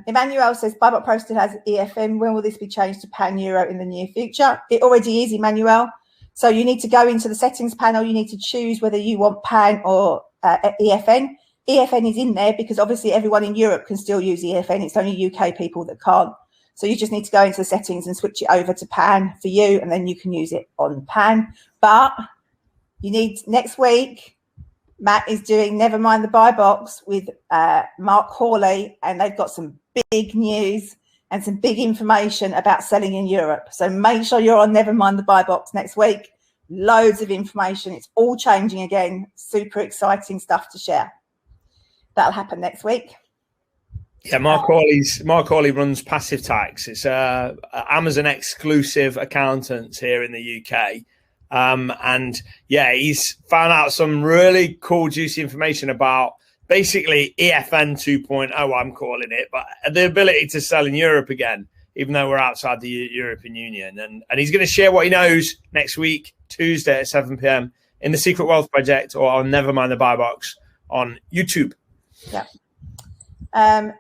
Emmanuel says, BuyBotPro still has EFN. When will this be changed to pan-euro in the near future? It already is, Emmanuel. So you need to go into the settings panel. You need to choose whether you want pan or EFN. EFN is in there because obviously everyone in Europe can still use EFN. It's only UK people that can't. So you just need to go into the settings and switch it over to pan for you, and then you can use it on pan. But you need next week, Matt is doing Never Mind the Buy Box with Mark Hawley, and they've got some big news and some big information about selling in Europe. So make sure you're on Never Mind the Buy Box next week. Loads of information. It's all changing again. Super exciting stuff to share. That'll happen next week. Yeah, Mark Hawley runs Passive Tax. It's Amazon exclusive accountants here in the UK. And yeah, he's found out some really cool, juicy information about basically EFN 2.0, I'm calling it, but the ability to sell in Europe again, even though we're outside the European Union. And he's going to share what he knows next week, Tuesday at 7 p.m. in the Secret Wealth Project or on Never Mind the Buy Box on YouTube. Yeah.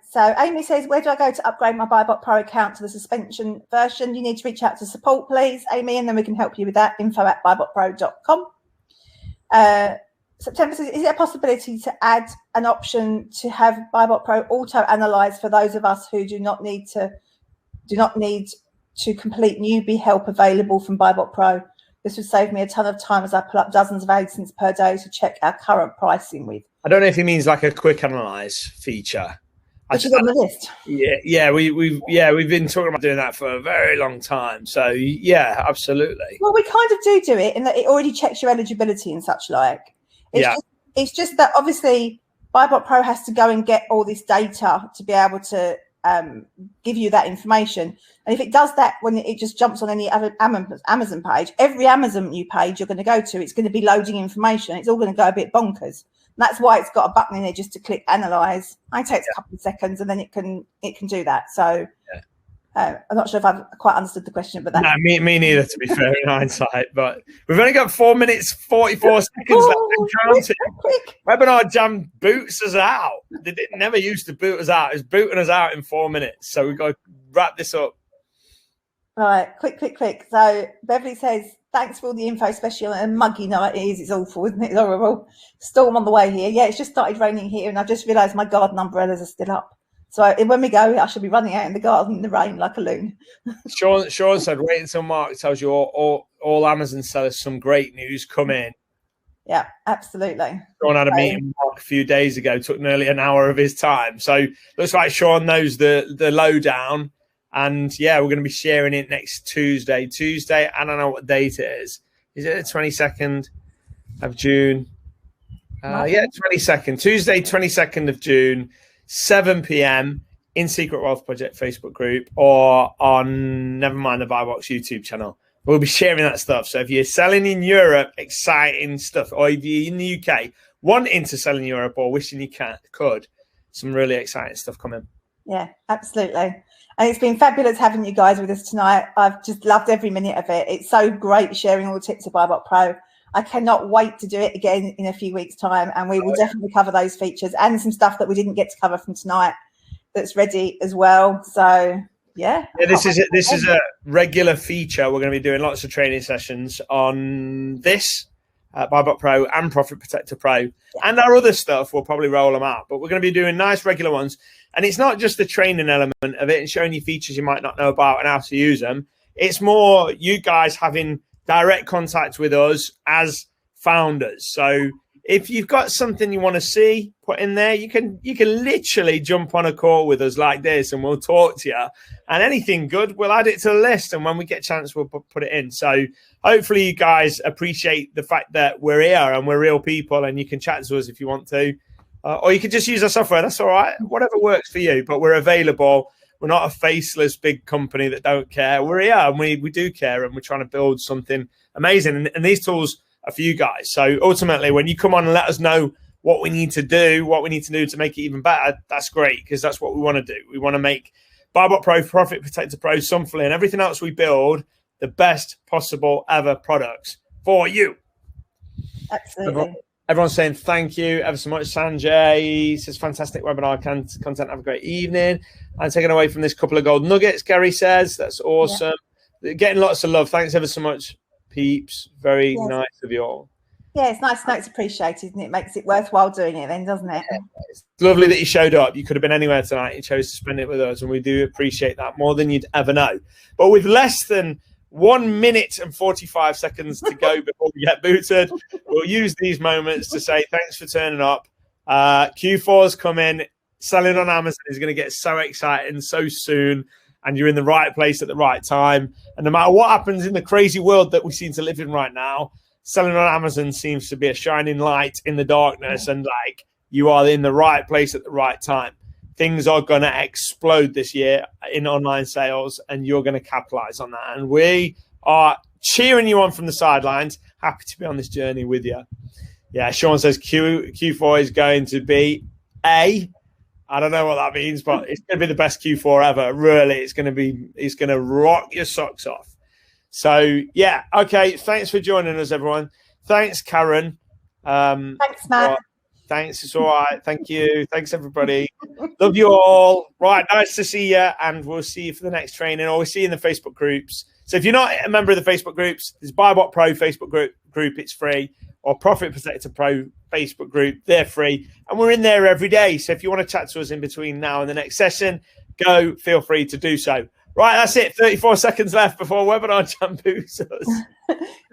So Amy says, where do I go to upgrade my BuyBotPro account to the suspension version? You need to reach out to support, please, Amy, and then we can help you with that. info@BuyBotPro.com. September says, is there a possibility to add an option to have BuyBotPro auto-analyze for those of us who do not need to Do not need to complete newbie help available from BuyBot Pro. This would save me a ton of time as I pull up dozens of agents per day to check our current pricing with. I don't know if he means like a quick analyze feature. Which is on the list. Yeah, we've been talking about doing that for a very long time. So yeah, absolutely. Well, we kind of do it in that it already checks your eligibility and such like. It's just that obviously BuyBot Pro has to go and get all this data to be able to give you that information. And if it does that when it just jumps on any other Amazon page, every Amazon new page you're going to go to, it's going to be loading information. It's all going to go a bit bonkers. That's why it's got a button in there just to click analyze. It takes a couple of seconds and then it can do that. So I'm not sure if I've quite understood the question, but no, me neither, to be fair, in hindsight. But we've only got 4 minutes 44 seconds left. Webinar Jam boots us out. They never used to boot us out. It's booting us out in 4 minutes. So we've got to wrap this up. Right, quick. So Beverly says, thanks for all the info, especially on a muggy night. It is. It's awful, isn't it? It's horrible. Storm on the way here. Yeah, it's just started raining here, and I've just realised my garden umbrellas are still up. So when we go, I should be running out in the garden in the rain like a loon. Sean said, wait until Mark tells you all Amazon sellers some great news come in. Yeah, absolutely. Sean had a meeting with Mark a few days ago, took nearly an hour of his time. So looks like Sean knows the lowdown. And yeah, we're going to be sharing it next Tuesday. I don't know what date it is. Is it the 22nd of June? Yeah, 22nd. Tuesday, 22nd of June, 7 p.m. in Secret Wealth Project Facebook group or on Nevermind the Buybox YouTube channel. We'll be sharing that stuff. So if you're selling in Europe, exciting stuff, or if you're in the UK, wanting to sell in Europe or wishing you could, some really exciting stuff coming. Yeah, absolutely. And it's been fabulous having you guys with us tonight. I've just loved every minute of it. It's so great sharing all the tips of BuyBot Pro. I cannot wait to do it again in a few weeks' time, and we will definitely cover those features and some stuff that we didn't get to cover from tonight that's ready as well. So yeah, this is a regular feature. We're going to be doing lots of training sessions on this BuyBot Pro and Profit Protector Pro, and our other stuff. We'll probably roll them out, but we're going to be doing nice regular ones. And it's not just the training element of it and showing you features you might not know about and how to use them. It's more you guys having direct contact with us as founders. So if you've got something you want to see put in there, you can literally jump on a call with us like this and we'll talk to you. And anything good, we'll add it to the list. And when we get a chance, we'll put it in. So hopefully you guys appreciate the fact that we're here and we're real people and you can chat to us if you want to. Or you could just use our software. That's all right. Whatever works for you. But we're available. We're not a faceless big company that don't care. We're here and we do care and we're trying to build something amazing. And these tools are for you guys. So ultimately, when you come on and let us know what we need to do to make it even better, that's great because that's what we want to do. We want to make BuyBot Pro, Profit Protector Pro, Sunfully, and everything else we build the best possible ever products for you. Absolutely. Everyone's saying thank you ever so much. Sanjay says, fantastic webinar content. Have a great evening. I'm taking away from this couple of gold nuggets, Gary says. That's awesome. Yeah. Getting lots of love. Thanks ever so much, peeps. Very nice of you all. Yeah, it's nice to know it's appreciated and it makes it worthwhile doing it then, doesn't it? It's lovely that you showed up. You could have been anywhere tonight. You chose to spend it with us and we do appreciate that more than you'd ever know. But with less than 1 minute and 45 seconds to go before we get booted, we'll use these moments to say thanks for turning up. Q4's coming. Selling on Amazon is going to get so exciting so soon, and you're in the right place at the right time. And no matter what happens in the crazy world that we seem to live in right now, selling on Amazon seems to be a shining light in the darkness, and like you are in the right place at the right time. Things are going to explode this year in online sales, and you're going to capitalize on that. And we are cheering you on from the sidelines. Happy to be on this journey with you. Yeah, Sean says Q4 is going to be I don't know what that means, but it's going to be the best Q4 ever. Really, it's going to rock your socks off. So, yeah, okay. Thanks for joining us, everyone. Thanks, Karen. Thanks, Matt. Thanks. It's all right. Thank you. Thanks, everybody. Love you all. Right. Nice to see you. And we'll see you for the next training, or we'll see you in the Facebook groups. So if you're not a member of the Facebook groups, there's BuyBot Pro Facebook group. It's free. Or Profit Protector Pro Facebook group. They're free. And we're in there every day. So if you want to chat to us in between now and the next session, feel free to do so. Right, that's it. 34 seconds left before webinar shampoos us.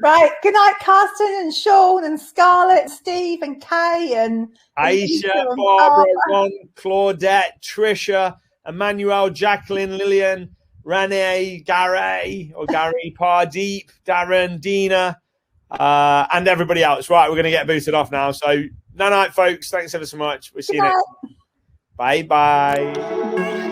Right. Good night, Carsten and Sean and Scarlett, Steve and Kay and Aisha, and Barbara, Ron, Claudette, Trisha, Emmanuel, Jacqueline, Lillian, Renee, Gary, Pardeep, Darren, Dina, and everybody else. Right, we're going to get booted off now. So, night, folks. Thanks ever so much. We'll see you next time. Bye-bye.